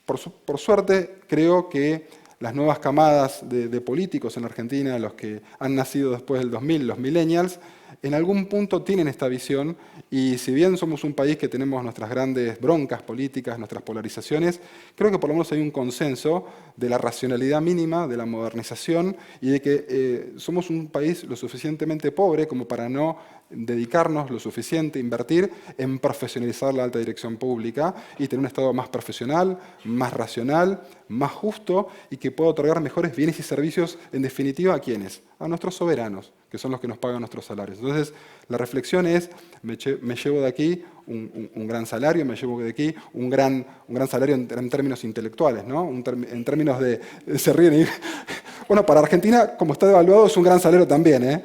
Speaker 3: Por suerte, creo que las nuevas camadas de políticos en la Argentina, los que han nacido después del 2000, los millennials, en algún punto tienen esta visión, y si bien somos un país que tenemos nuestras grandes broncas políticas, nuestras polarizaciones, creo que por lo menos hay un consenso de la racionalidad mínima, de la modernización, y de que somos un país lo suficientemente pobre como para no dedicarnos lo suficiente, invertir en profesionalizar la alta dirección pública y tener un Estado más profesional, más racional, más justo y que pueda otorgar mejores bienes y servicios, en definitiva, ¿a quiénes? A nuestros soberanos, que son los que nos pagan nuestros salarios. Entonces, la reflexión es, me llevo de aquí un gran salario, me llevo de aquí un gran salario en términos intelectuales, ¿no? En términos de... Se ríen y... Bueno, para Argentina, como está devaluado, es un gran salario también, ¿eh?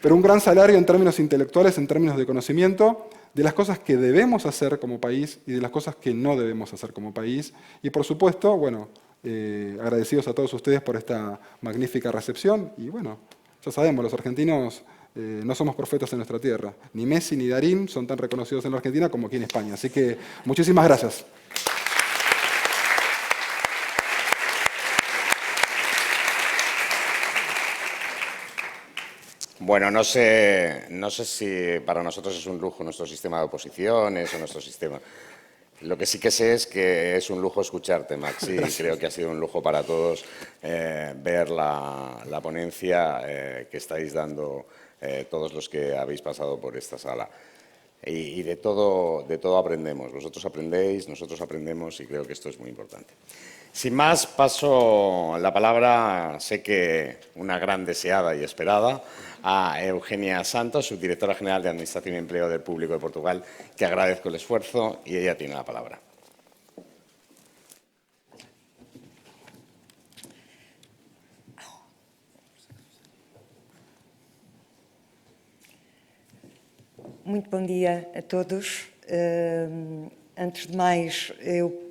Speaker 3: Pero un gran salario en términos intelectuales, en términos de conocimiento, de las cosas que debemos hacer como país y de las cosas que no debemos hacer como país. Y por supuesto, bueno, agradecidos a todos ustedes por esta magnífica recepción. Y bueno, ya sabemos, los argentinos no somos profetas en nuestra tierra. Ni Messi ni Darín son tan reconocidos en la Argentina como aquí en España. Así que muchísimas gracias.
Speaker 1: Bueno, no sé si para nosotros es un lujo nuestro sistema de oposiciones o nuestro sistema. Lo que sí que sé es que es un lujo escucharte, Max, y creo que ha sido un lujo para todos ver la ponencia que estáis dando todos los que habéis pasado por esta sala. Y de todo aprendemos. Vosotros aprendéis, nosotros aprendemos y creo que esto es muy importante. Sin más, paso la palabra, sé que una gran deseada y esperada, a Eugenia Santos, subdirectora general de Administración y Empleo del Público de Portugal, que agradezco el esfuerzo y ella tiene la palabra.
Speaker 4: Muito bom dia a todos. Antes de mais, eu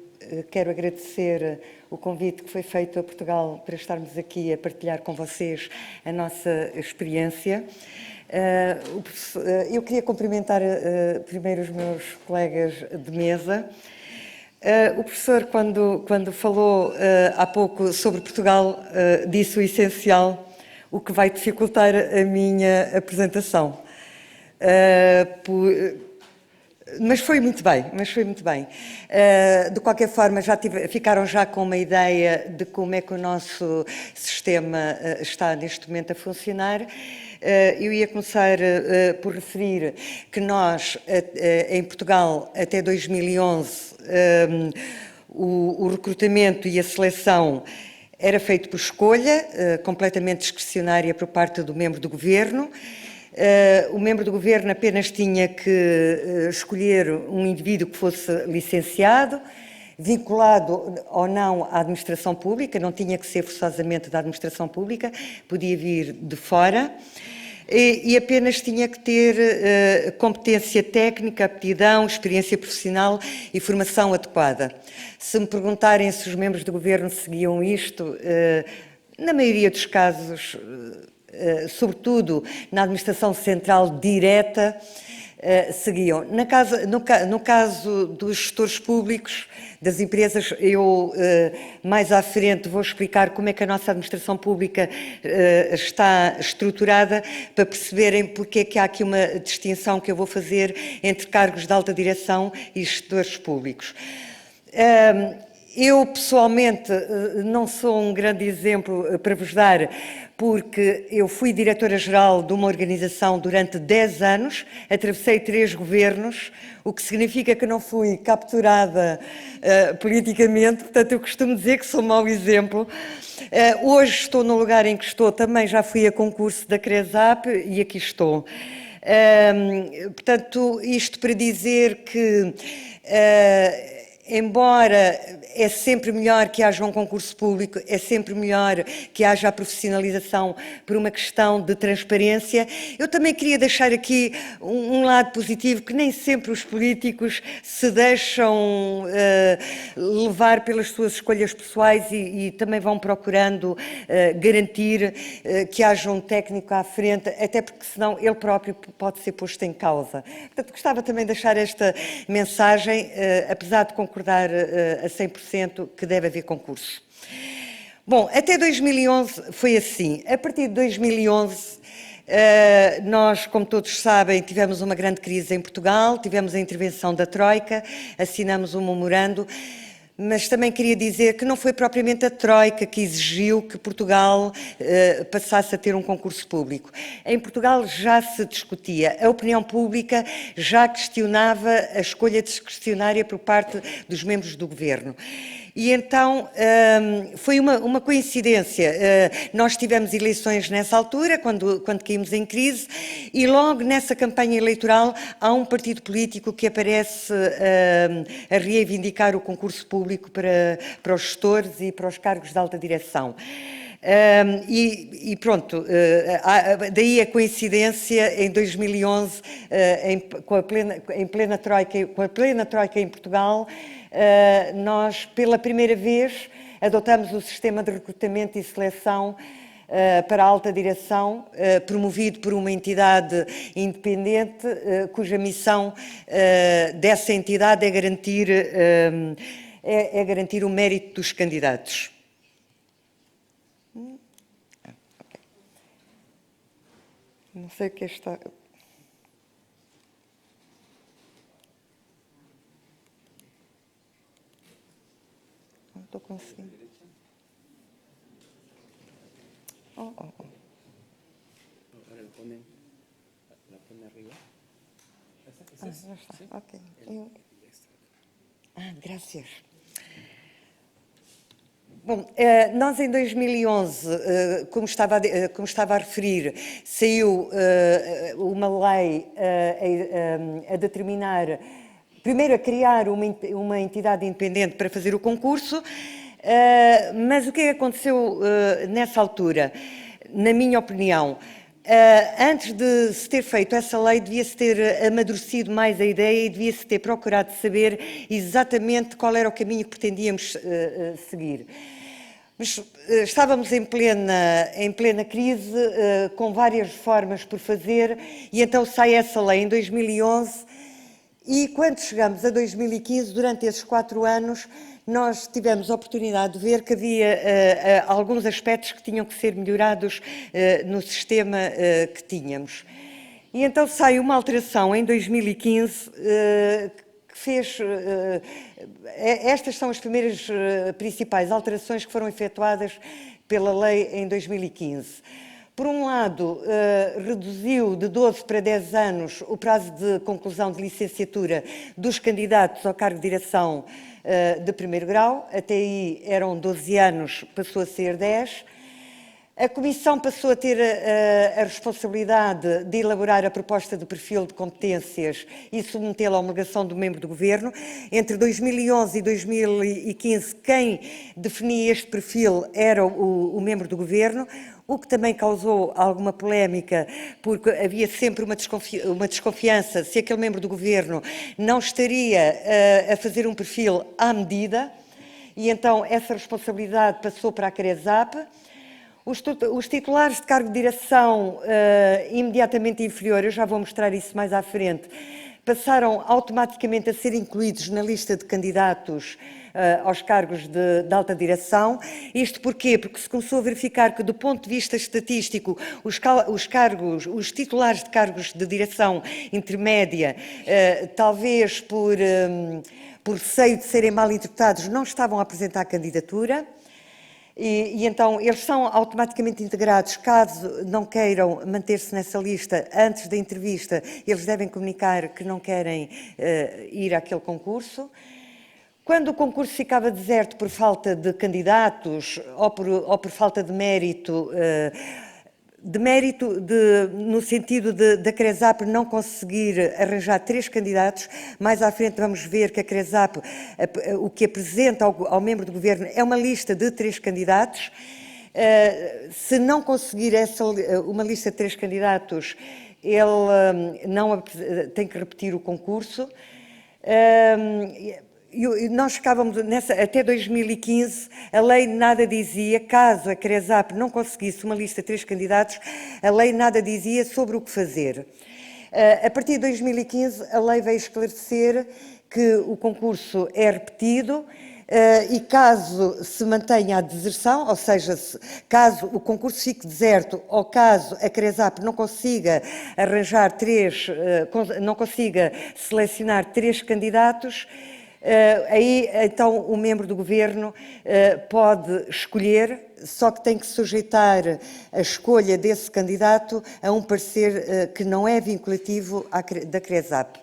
Speaker 4: quero agradecer o convite que foi feito a Portugal para estarmos aqui a partilhar com vocês a nossa experiência. Eu queria cumprimentar primeiro os meus colegas de mesa. O professor, quando falou há pouco sobre Portugal, disse o essencial, o que vai dificultar a minha apresentação. Mas foi muito bem. De qualquer forma, ficaram já com uma ideia de como é que o nosso sistema está neste momento a funcionar. Eu ia começar por referir que nós, em Portugal, até 2011, o recrutamento e a seleção era feito por escolha, completamente discricionária por parte do membro do governo. O membro do governo apenas tinha que escolher um indivíduo que fosse licenciado, vinculado ou não à administração pública, não tinha que ser forçosamente da administração pública, podia vir de fora, e apenas tinha que ter competência técnica, aptidão, experiência profissional e formação adequada. Se me perguntarem se os membros do governo seguiam isto, na maioria dos casos, sobretudo na administração central direta, seguiam. No caso dos gestores públicos, das empresas, eu mais à frente vou explicar como é que a nossa administração pública está estruturada para perceberem porque é que há aqui uma distinção que eu vou fazer entre cargos de alta direção e gestores públicos. Eu, pessoalmente, não sou um grande exemplo para vos dar, porque eu fui diretora-geral de uma organização durante 10 anos, atravessei 3 governos, o que significa que não fui capturada politicamente, portanto eu costumo dizer que sou um mau exemplo. Hoje estou no lugar em que estou, também já fui a concurso da CRESAP e aqui estou. Portanto, isto para dizer que embora é sempre melhor que haja um concurso público, é sempre melhor que haja a profissionalização por uma questão de transparência, eu também queria deixar aqui um lado positivo, que nem sempre os políticos se deixam levar pelas suas escolhas pessoais e também vão procurando garantir que haja um técnico à frente, até porque senão ele próprio pode ser posto em causa. Portanto, gostava também de deixar esta mensagem, apesar de concordar a 100% que deve haver concurso. Bom, até 2011 foi assim. A partir de 2011, nós, como todos sabem, tivemos uma grande crise em Portugal, tivemos a intervenção da Troika, assinamos um memorando, mas também queria dizer que não foi propriamente a Troika que exigiu que Portugal passasse a ter um concurso público. Em Portugal já se discutia, a opinião pública já questionava a escolha discricionária por parte dos membros do governo. E então foi uma coincidência. Nós tivemos eleições nessa altura, quando caímos em crise, e logo nessa campanha eleitoral há um partido político que aparece a reivindicar o concurso público para os gestores e para os cargos de alta direção. E pronto, daí a coincidência, em 2011, com a plena troika em Portugal, nós, pela primeira vez, adotamos o sistema de recrutamento e seleção para a alta direção, promovido por uma entidade independente, cuja missão dessa entidade é garantir o mérito dos candidatos. Não sei o que está... Não estou conseguindo. Já está. Ok. Graças. Bom, nós em 2011, como estava a referir, saiu uma lei a determinar, primeiro a criar uma entidade independente para fazer o concurso, mas o que é que aconteceu nessa altura? Na minha opinião, antes de se ter feito essa lei, devia-se ter amadurecido mais a ideia e devia-se ter procurado saber exatamente qual era o caminho que pretendíamos seguir. Mas estávamos em plena crise, com várias reformas por fazer, e então sai essa lei em 2011, e quando chegamos a 2015, durante esses 4 anos, nós tivemos a oportunidade de ver que havia alguns aspectos que tinham que ser melhorados no sistema que tínhamos. E então sai uma alteração em 2015 que fez... Estas são as primeiras principais alterações que foram efetuadas pela lei em 2015. Por um lado, reduziu de 12 para 10 anos o prazo de conclusão de licenciatura dos candidatos ao cargo de direção de primeiro grau. Até aí eram 12 anos, passou a ser 10. A Comissão passou a ter a responsabilidade de elaborar a proposta de perfil de competências e submetê-la à homologação do membro do Governo. Entre 2011 e 2015, quem definia este perfil era o membro do Governo, o que também causou alguma polémica, porque havia sempre uma desconfiança se aquele membro do Governo não estaria a fazer um perfil à medida, e então essa responsabilidade passou para a CRESAP. Os titulares de cargo de direção imediatamente inferior, eu já vou mostrar isso mais à frente, passaram automaticamente a ser incluídos na lista de candidatos aos cargos de alta direção. Isto porquê? Porque se começou a verificar que, do ponto de vista estatístico, os titulares de cargos de direção intermédia, talvez por receio de serem mal interpretados, não estavam a apresentar candidatura. E então eles são automaticamente integrados. Caso não queiram manter-se nessa lista antes da entrevista, eles devem comunicar que não querem ir àquele concurso. Quando o concurso ficava deserto por falta de candidatos ou por falta de mérito, no sentido da CRESAP não conseguir arranjar 3 candidatos, mais à frente vamos ver que a CRESAP o que apresenta ao membro do Governo é uma lista de 3 candidatos. Se não conseguir uma lista de 3 candidatos, ele tem que repetir o concurso. Nós ficávamos até 2015, a lei nada dizia, caso a CRESAP não conseguisse uma lista de 3 candidatos, a lei nada dizia sobre o que fazer. A partir de 2015, a lei veio esclarecer que o concurso é repetido e caso se mantenha a deserção, ou seja, caso o concurso fique deserto ou caso a CRESAP não consiga não consiga selecionar 3 candidatos, aí então o membro do Governo pode escolher, só que tem que sujeitar a escolha desse candidato a um parecer que não é vinculativo da CRESAP.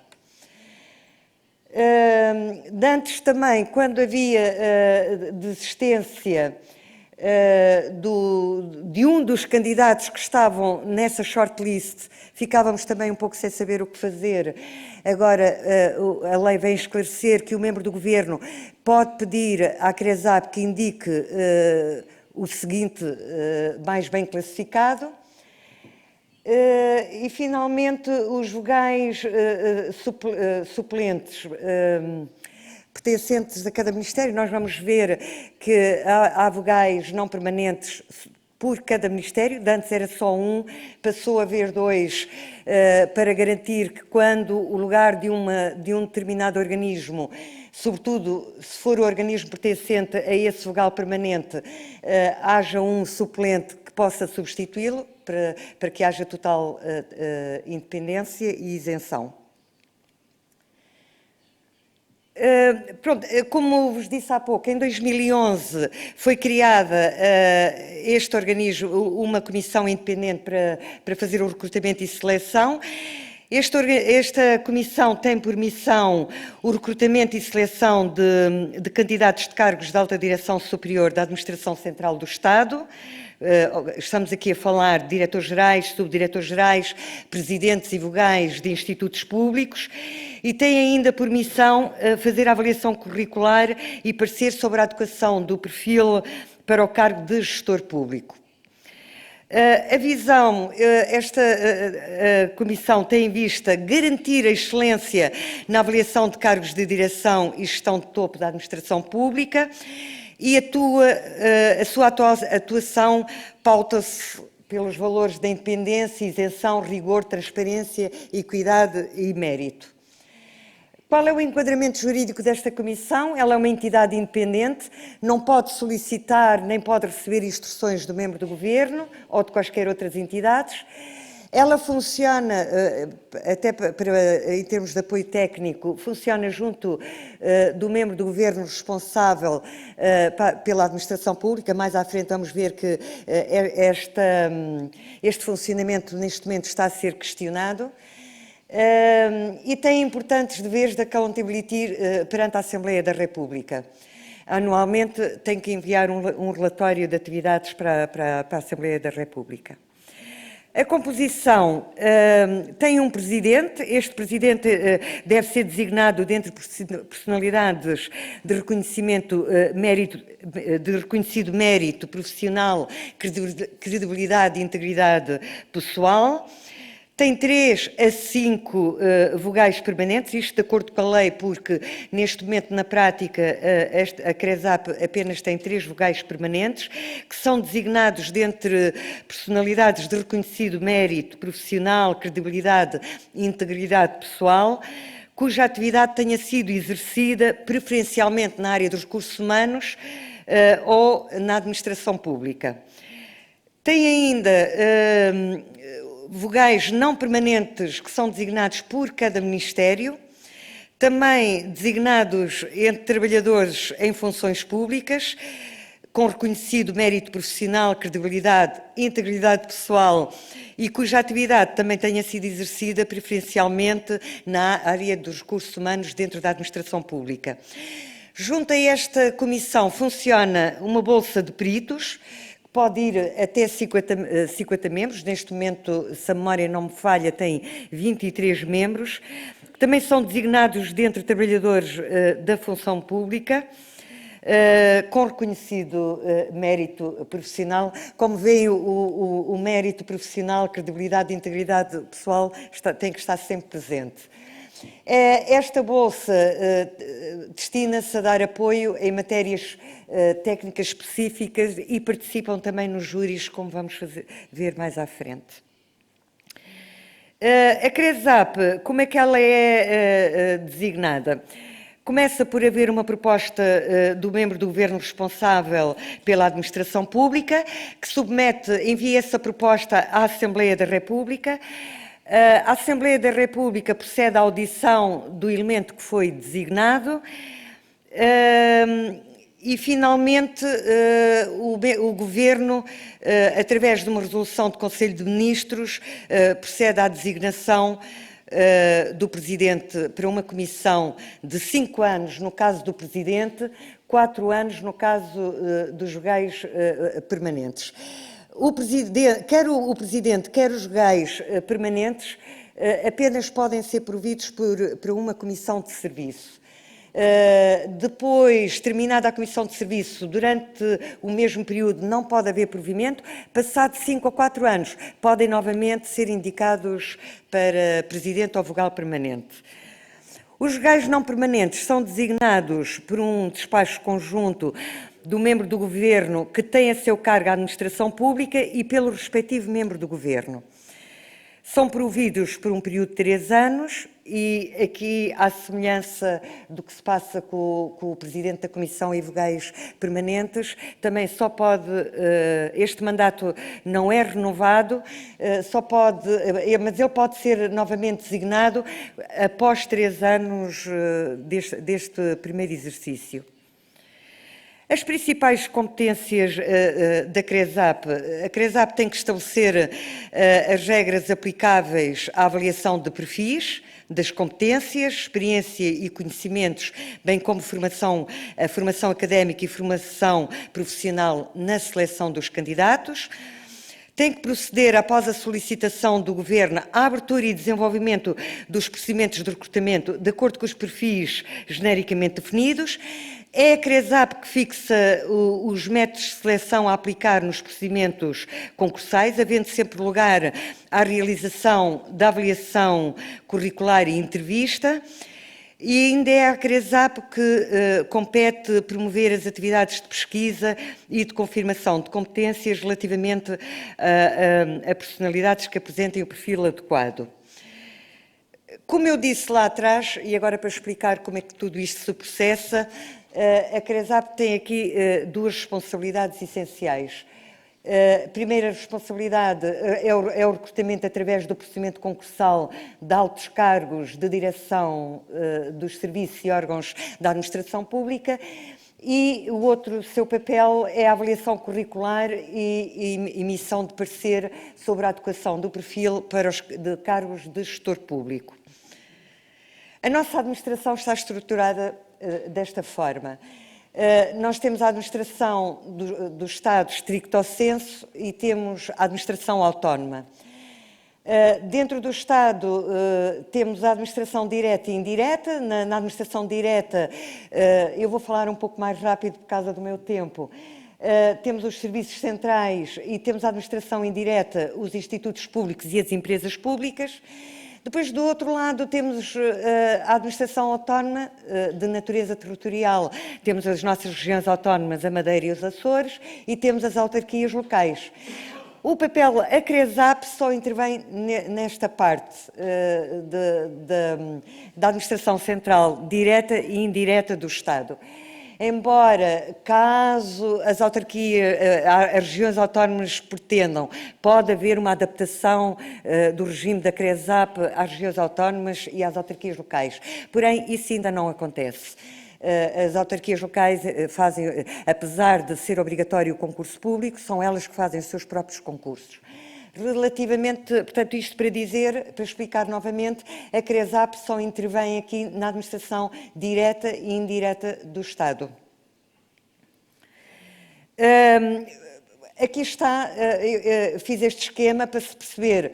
Speaker 4: Antes também, quando havia desistência de um dos candidatos que estavam nessa shortlist, ficávamos também um pouco sem saber o que fazer. Agora, a lei vem esclarecer que o membro do Governo pode pedir à CRESAP que indique o seguinte mais bem classificado. E, finalmente, os vogais suplentes pertencentes a cada Ministério. Nós vamos ver que há vogais não permanentes por cada Ministério, de antes era só um, passou a haver 2, para garantir que quando o lugar de um determinado organismo, sobretudo se for o organismo pertencente a esse vogal permanente, haja um suplente que possa substituí-lo, para que haja total independência e isenção. Pronto, como vos disse há pouco, em 2011 foi criada este organismo, uma comissão independente para fazer o recrutamento e seleção. Esta comissão tem por missão o recrutamento e seleção de candidatos de cargos de alta direção superior da Administração Central do Estado. Estamos aqui a falar de diretores-gerais, subdiretores-gerais, presidentes e vogais de institutos públicos, e tem ainda por missão fazer a avaliação curricular e parecer sobre a adequação do perfil para o cargo de gestor público. A visão, esta comissão tem em vista garantir a excelência na avaliação de cargos de direção e gestão de topo da administração pública, e a sua atuação pauta-se pelos valores da independência, isenção, rigor, transparência, equidade e mérito. Qual é o enquadramento jurídico desta comissão? Ela é uma entidade independente, não pode solicitar nem pode receber instruções do membro do governo ou de quaisquer outras entidades. Ela funciona, até em termos de apoio técnico, funciona junto do membro do governo responsável pela administração pública. Mais à frente vamos ver que este funcionamento neste momento está a ser questionado. E tem importantes deveres de accountability perante a Assembleia da República. Anualmente tem que enviar um relatório de atividades para a Assembleia da República. A composição tem um presidente. Este presidente deve ser designado dentre personalidades de reconhecido mérito profissional, credibilidade e integridade pessoal. Tem 3 a 5 vogais permanentes, isto de acordo com a lei, porque neste momento, na prática, a CRESAP apenas tem 3 vogais permanentes, que são designados dentre personalidades de reconhecido mérito profissional, credibilidade e integridade pessoal, cuja atividade tenha sido exercida preferencialmente na área dos recursos humanos ou na administração pública. Tem ainda vogais não permanentes que são designados por cada Ministério, também designados entre trabalhadores em funções públicas, com reconhecido mérito profissional, credibilidade, integridade pessoal e cuja atividade também tenha sido exercida preferencialmente na área dos recursos humanos dentro da administração pública. Junto a esta comissão funciona uma bolsa de peritos, pode ir até 50 membros, neste momento, se a memória não me falha, tem 23 membros, que também são designados dentre trabalhadores da função pública, com reconhecido mérito profissional. Como veem, o mérito profissional, credibilidade e integridade pessoal tem que estar sempre presente. Esta bolsa destina-se a dar apoio em matérias técnicas específicas e participam também nos júris, como vamos ver mais à frente. A CRESAP, como é que ela é designada? Começa por haver uma proposta do membro do governo responsável pela administração pública, que envia essa proposta à Assembleia da República. A Assembleia da República procede à audição do elemento que foi designado e, finalmente, o Governo, através de uma resolução do Conselho de Ministros, procede à designação do Presidente para uma comissão de 5 anos no caso do Presidente, 4 anos no caso dos vogais permanentes. Quer o Presidente, quer os vogais permanentes apenas podem ser providos por uma comissão de serviço. Depois, terminada a comissão de serviço, durante o mesmo período não pode haver provimento. Passado 5 a 4 anos, podem novamente ser indicados para Presidente ou vogal permanente. Os vogais não permanentes são designados por um despacho conjunto do membro do Governo que tem a seu cargo a administração pública e pelo respectivo membro do Governo. São providos por um período de 3 anos e aqui, à semelhança do que se passa com o Presidente da Comissão e vogais permanentes, também só pode, este mandato não é renovado, mas ele pode ser novamente designado após 3 anos deste primeiro exercício. As principais competências da CRESAP. A CRESAP tem que estabelecer as regras aplicáveis à avaliação de perfis, das competências, experiência e conhecimentos, bem como a formação académica e formação profissional na seleção dos candidatos. Tem que proceder, após a solicitação do Governo, à abertura e desenvolvimento dos procedimentos de recrutamento de acordo com os perfis genericamente definidos. É a CRESAP que fixa os métodos de seleção a aplicar nos procedimentos concursais, havendo sempre lugar à realização da avaliação curricular e entrevista. E ainda é a CRESAP que compete promover as atividades de pesquisa e de confirmação de competências relativamente a personalidades que apresentem o perfil adequado. Como eu disse lá atrás, e agora para explicar como é que tudo isto se processa, a CRESAP tem aqui 2 responsabilidades essenciais. A primeira responsabilidade é o recrutamento através do procedimento concursal de altos cargos de direção dos serviços e órgãos da administração pública, e o outro seu papel é a avaliação curricular e emissão de parecer sobre a adequação do perfil para os cargos de gestor público. A nossa administração está estruturada desta forma. Nós temos a administração do Estado stricto sensu e temos a administração autónoma. Dentro do Estado temos a administração direta e indireta. Na administração direta, eu vou falar um pouco mais rápido por causa do meu tempo. Temos os serviços centrais e temos a administração indireta, os institutos públicos e as empresas públicas. Depois, do outro lado, temos a administração autónoma de natureza territorial. Temos as nossas regiões autónomas, a Madeira e os Açores, e temos as autarquias locais. O papel, a CRESAP só intervém nesta parte da administração central direta e indireta do Estado. Embora, caso as autarquias, as regiões autónomas pretendam, pode haver uma adaptação do regime da CRESAP às regiões autónomas e às autarquias locais. Porém, isso ainda não acontece. As autarquias locais fazem, apesar de ser obrigatório o concurso público, são elas que fazem os seus próprios concursos. Relativamente, portanto, isto para dizer, para explicar novamente, a CRESAP só intervém aqui na administração direta e indireta do Estado. Aqui está, fiz este esquema para se perceber: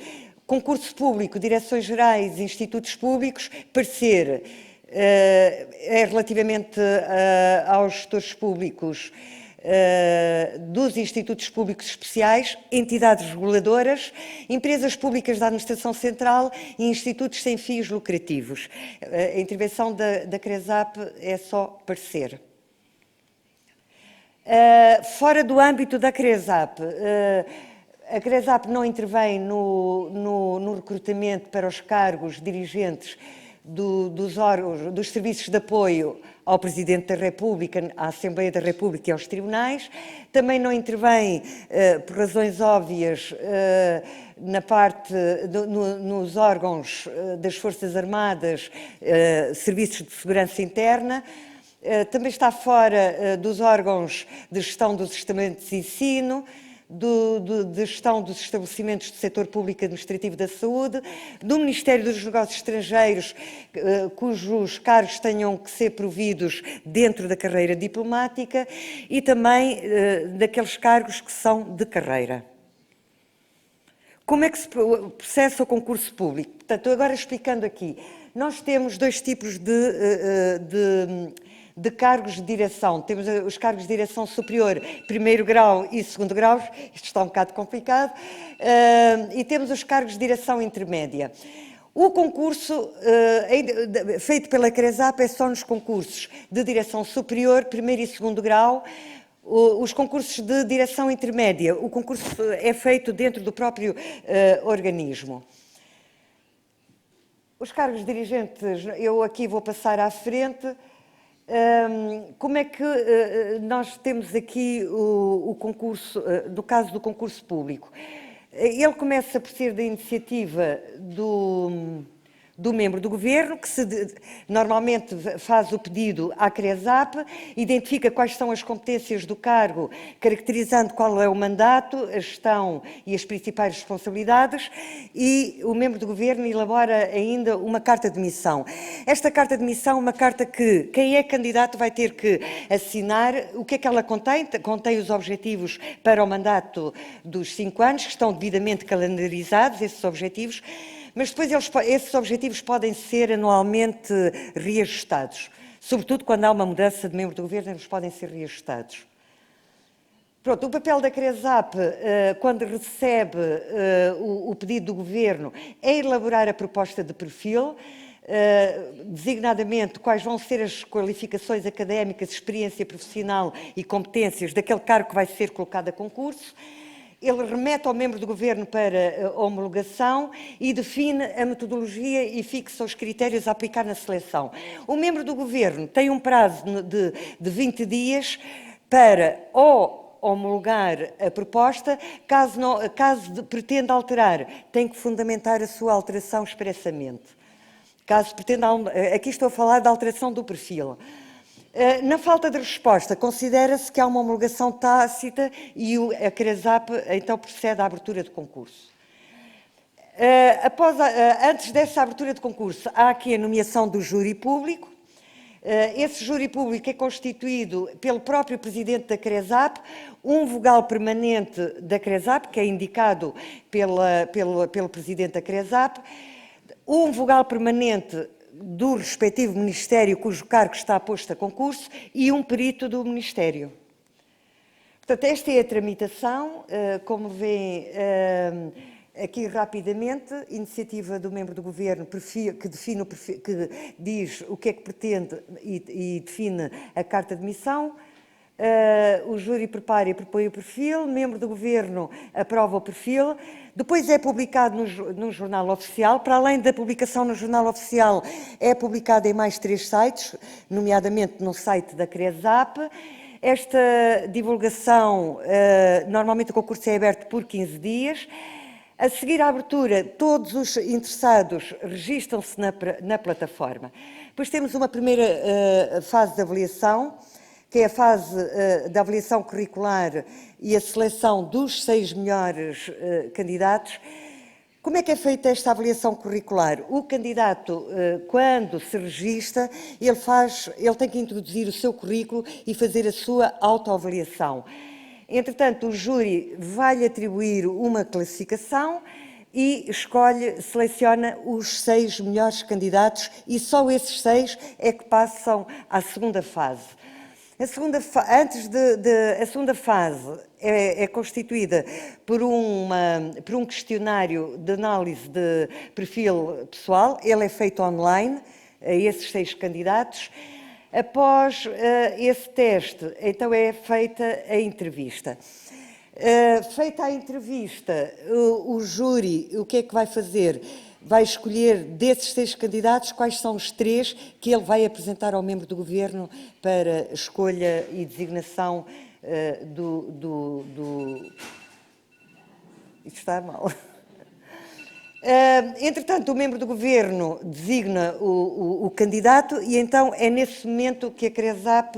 Speaker 4: concurso público, direções gerais, institutos públicos, parecer é relativamente aos gestores públicos dos institutos públicos especiais, entidades reguladoras, empresas públicas da administração central e institutos sem fins lucrativos. A intervenção da CRESAP é só parecer. Fora do âmbito da CRESAP, a CRESAP não intervém no recrutamento para os cargos dirigentes dos órgãos, dos serviços de apoio ao Presidente da República, à Assembleia da República e aos tribunais. Também não intervém, por razões óbvias, na parte nos órgãos das Forças Armadas, serviços de segurança interna. Também está fora dos órgãos de gestão dos estamentos de ensino, de gestão dos estabelecimentos do setor público administrativo da saúde, do Ministério dos Negócios Estrangeiros, cujos cargos tenham que ser providos dentro da carreira diplomática, e também daqueles cargos que são de carreira. Como é que se processa o concurso público? Portanto, agora explicando aqui, nós temos 2 tipos de cargos de direção. Temos os cargos de direção superior, primeiro grau e segundo grau, isto está um bocado complicado, e temos os cargos de direção intermédia. O concurso feito pela CRESAP é só nos concursos de direção superior, primeiro e segundo grau, Os concursos de direção intermédia, o concurso é feito dentro do próprio organismo. Os cargos dirigentes, eu aqui vou passar à frente. Como é que nós temos aqui o concurso, do caso do concurso público? Ele começa por ser da iniciativa do membro do governo, que normalmente faz o pedido à CRESAP, identifica quais são as competências do cargo, caracterizando qual é o mandato, a gestão e as principais responsabilidades, e o membro do governo elabora ainda uma carta de missão. Esta carta de missão é uma carta que quem é candidato vai ter que assinar. O que é que ela contém? Contém os objetivos para o mandato dos 5 anos, que estão devidamente calendarizados, esses objetivos, mas depois esses objetivos podem ser anualmente reajustados. Sobretudo quando há uma mudança de membro do governo, eles podem ser reajustados. Pronto, o papel da CRESAP, quando recebe o pedido do governo, é elaborar a proposta de perfil, designadamente quais vão ser as qualificações académicas, experiência profissional e competências daquele cargo que vai ser colocado a concurso. Ele remete ao membro do governo para homologação e define a metodologia e fixa os critérios a aplicar na seleção. O membro do governo tem um prazo de 20 dias para ou homologar a proposta, caso pretenda alterar, tem que fundamentar a sua alteração expressamente. Caso pretenda, aqui estou a falar da alteração do perfil. Na falta de resposta, considera-se que há uma homologação tácita e a CRESAP então procede à abertura de concurso. Antes dessa abertura de concurso, há aqui a nomeação do júri público. Esse júri público é constituído pelo próprio presidente da CRESAP, um vogal permanente da CRESAP, que é indicado pelo presidente da CRESAP, um vogal permanente do respectivo Ministério cujo cargo está posto a concurso e um perito do Ministério. Portanto, esta é a tramitação, como veem aqui rapidamente, iniciativa do membro do governo que define o perfil, que diz o que é que pretende e define a carta de missão. O júri prepara e propõe o perfil, membro do governo aprova o perfil, depois é publicado no Jornal Oficial. Para além da publicação no Jornal Oficial, é publicado em mais 3 sites, nomeadamente no site da CRESAP. Esta divulgação, normalmente o concurso é aberto por 15 dias. A seguir à abertura, todos os interessados registram-se na plataforma. Depois temos uma primeira fase de avaliação, que é a fase da avaliação curricular e a seleção dos 6 melhores candidatos. Como é que é feita esta avaliação curricular? O candidato, quando se registra, ele tem que introduzir o seu currículo e fazer a sua autoavaliação. Entretanto, o júri vai-lhe atribuir uma classificação e seleciona os 6 melhores candidatos e só esses 6 é que passam à segunda fase. A segunda fase é constituída por um questionário de análise de perfil pessoal. Ele é feito online a esses 6 candidatos. Após esse teste, então é feita a entrevista. Feita a entrevista, o júri, o que é que vai fazer? Vai escolher desses 6 candidatos quais são os 3 que ele vai apresentar ao membro do governo para escolha e designação Isto está mal. Entretanto, o membro do governo designa o candidato e então é nesse momento que a CRESAP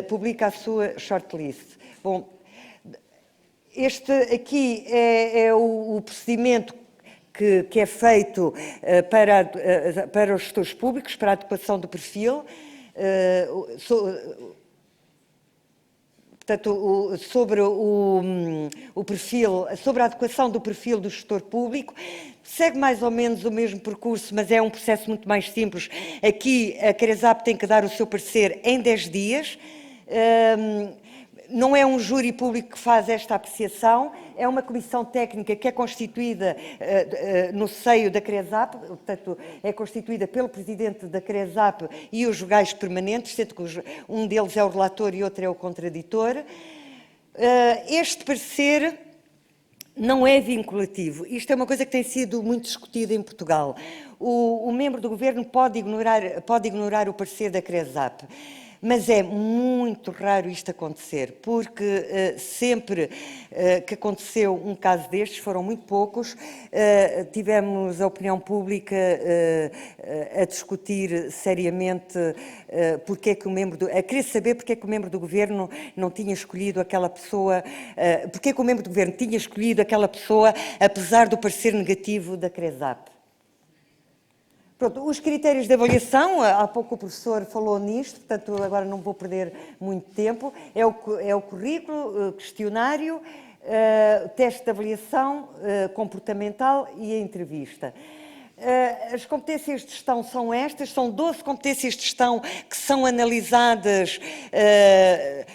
Speaker 4: publica a sua shortlist. Bom, este aqui é o procedimento que é feito para os gestores públicos, para a adequação do perfil, portanto, sobre o perfil, sobre a adequação do perfil do gestor público. Segue mais ou menos o mesmo percurso, mas é um processo muito mais simples. Aqui a CRESAP tem que dar o seu parecer em 10 dias. Não é um júri público que faz esta apreciação, é uma comissão técnica que é constituída no seio da CRESAP, portanto, é constituída pelo presidente da CRESAP e os vogais permanentes, sendo que um deles é o relator e outro é o contraditor. Este parecer não é vinculativo. Isto é uma coisa que tem sido muito discutida em Portugal. O membro do governo pode ignorar o parecer da CRESAP. Mas é muito raro isto acontecer, porque sempre que aconteceu um caso destes, foram muito poucos, tivemos a opinião pública a discutir seriamente porque é que a querer saber porque é que o membro do governo não tinha escolhido aquela pessoa, porque é que o membro do governo tinha escolhido aquela pessoa, apesar do parecer negativo da CRESAP. Pronto, os critérios de avaliação, há pouco o professor falou nisto, portanto agora não vou perder muito tempo, é o currículo, questionário, teste de avaliação comportamental e a entrevista. As competências de gestão são estas, são 12 competências de gestão que são analisadas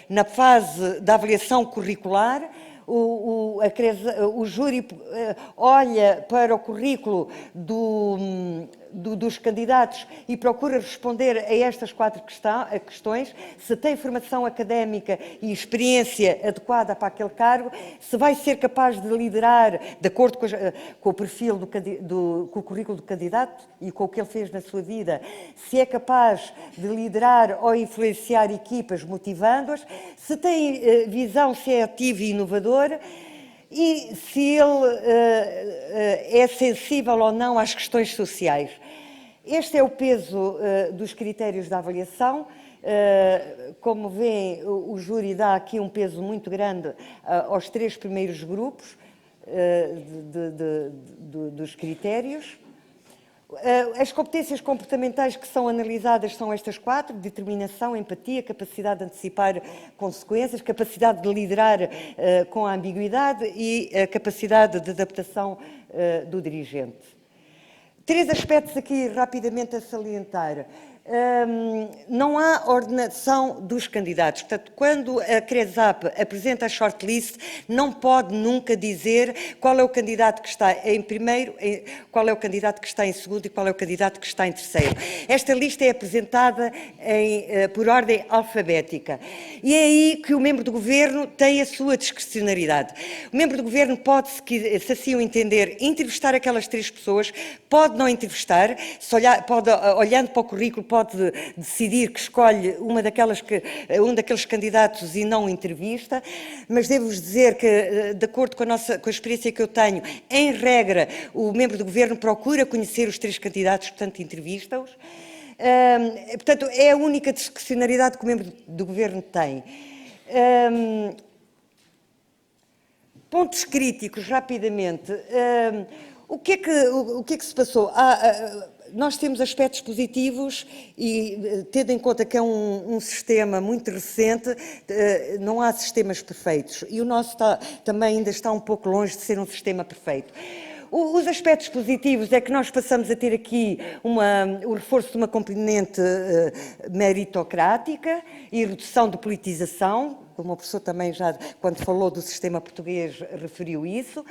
Speaker 4: na fase da avaliação curricular. O júri olha para o currículo dos candidatos e procura responder a estas 4 questões, se tem formação académica e experiência adequada para aquele cargo, se vai ser capaz de liderar, de acordo com o perfil com o currículo do candidato e com o que ele fez na sua vida, se é capaz de liderar ou influenciar equipas motivando-as, se tem visão, se é ativo e inovador, e se ele é sensível ou não às questões sociais. Este é o peso dos critérios da avaliação. Como veem, o júri dá aqui um peso muito grande aos 3 primeiros grupos dos critérios. As competências comportamentais que são analisadas são estas 4: determinação, empatia, capacidade de antecipar consequências, capacidade de liderar com a ambiguidade e a capacidade de adaptação do dirigente. 3 aspectos aqui rapidamente a salientar. Não há ordenação dos candidatos. Portanto, quando a CRESAP apresenta a shortlist, não pode nunca dizer qual é o candidato que está em primeiro, qual é o candidato que está em segundo e qual é o candidato que está em terceiro. Esta lista é apresentada por ordem alfabética. E é aí que o membro do governo tem a sua discricionariedade. O membro do governo pode, se assim o entender, entrevistar aquelas 3 pessoas, pode não entrevistar, olhando para o currículo, pode decidir que escolhe um daqueles candidatos e não entrevista, mas devo-vos dizer que, de acordo com a experiência que eu tenho, em regra, o membro do governo procura conhecer os 3 candidatos, portanto, entrevista-os. Portanto, é a única discricionariedade que o membro do governo tem. Pontos críticos, rapidamente. O que é que se passou? Nós temos aspectos positivos e, tendo em conta que é um sistema muito recente, não há sistemas perfeitos. E o nosso também ainda está um pouco longe de ser um sistema perfeito. Os aspectos positivos é que nós passamos a ter aqui o reforço de uma componente meritocrática e redução de politização, como o professor também já, quando falou do sistema português, referiu isso.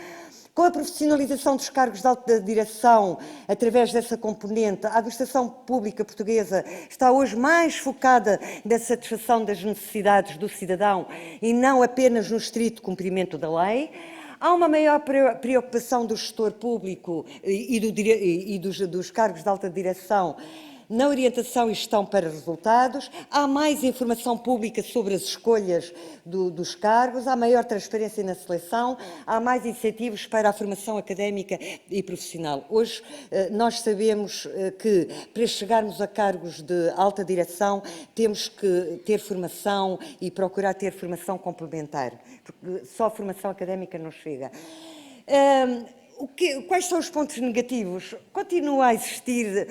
Speaker 4: Com a profissionalização dos cargos de alta direção, através dessa componente, a administração pública portuguesa está hoje mais focada na satisfação das necessidades do cidadão e não apenas no estrito cumprimento da lei. Há uma maior preocupação do gestor público e dos cargos de alta direção na orientação e gestão para resultados, há mais informação pública sobre as escolhas dos cargos, há maior transparência na seleção, há mais incentivos para a formação académica e profissional. Hoje nós sabemos que para chegarmos a cargos de alta direção temos que ter formação e procurar ter formação complementar, porque só formação académica não chega. Quais são os pontos negativos? Continua a existir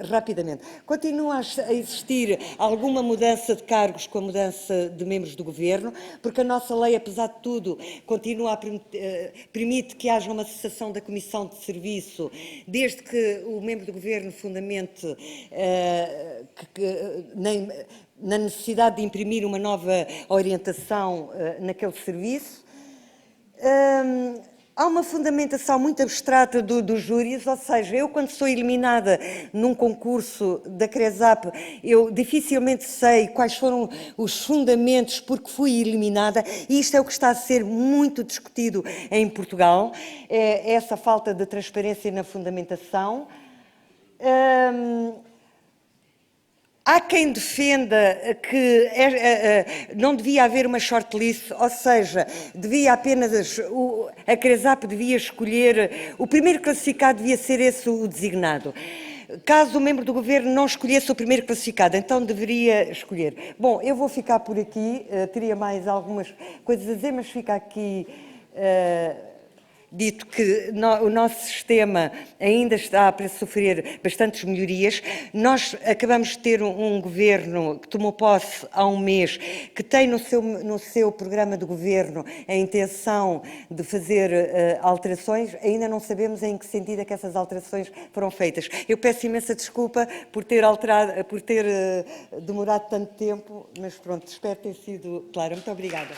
Speaker 4: rapidamente. Continua a existir alguma mudança de cargos com a mudança de membros do Governo, porque a nossa lei, apesar de tudo, continua a permite que haja uma cessação da Comissão de Serviço, desde que o membro do Governo fundamente na necessidade de imprimir uma nova orientação naquele serviço. Há uma fundamentação muito abstrata dos júris, ou seja, eu quando sou eliminada num concurso da CRESAP, eu dificilmente sei quais foram os fundamentos porque fui eliminada, e isto é o que está a ser muito discutido em Portugal, é essa falta de transparência na fundamentação. Há quem defenda que não devia haver uma shortlist, ou seja, devia apenas a CRESAP devia escolher, o primeiro classificado devia ser esse o designado. Caso o membro do Governo não escolhesse o primeiro classificado, então deveria escolher. Bom, eu vou ficar por aqui, teria mais algumas coisas a dizer, mas fica aqui dito que o nosso sistema ainda está para sofrer bastantes melhorias. Nós acabamos de ter um governo que tomou posse há um mês, que tem no seu programa de governo a intenção de fazer alterações. Ainda não sabemos em que sentido é que essas alterações foram feitas. Eu peço imensa desculpa por ter demorado tanto tempo, mas pronto, espero ter sido clara. Muito obrigada.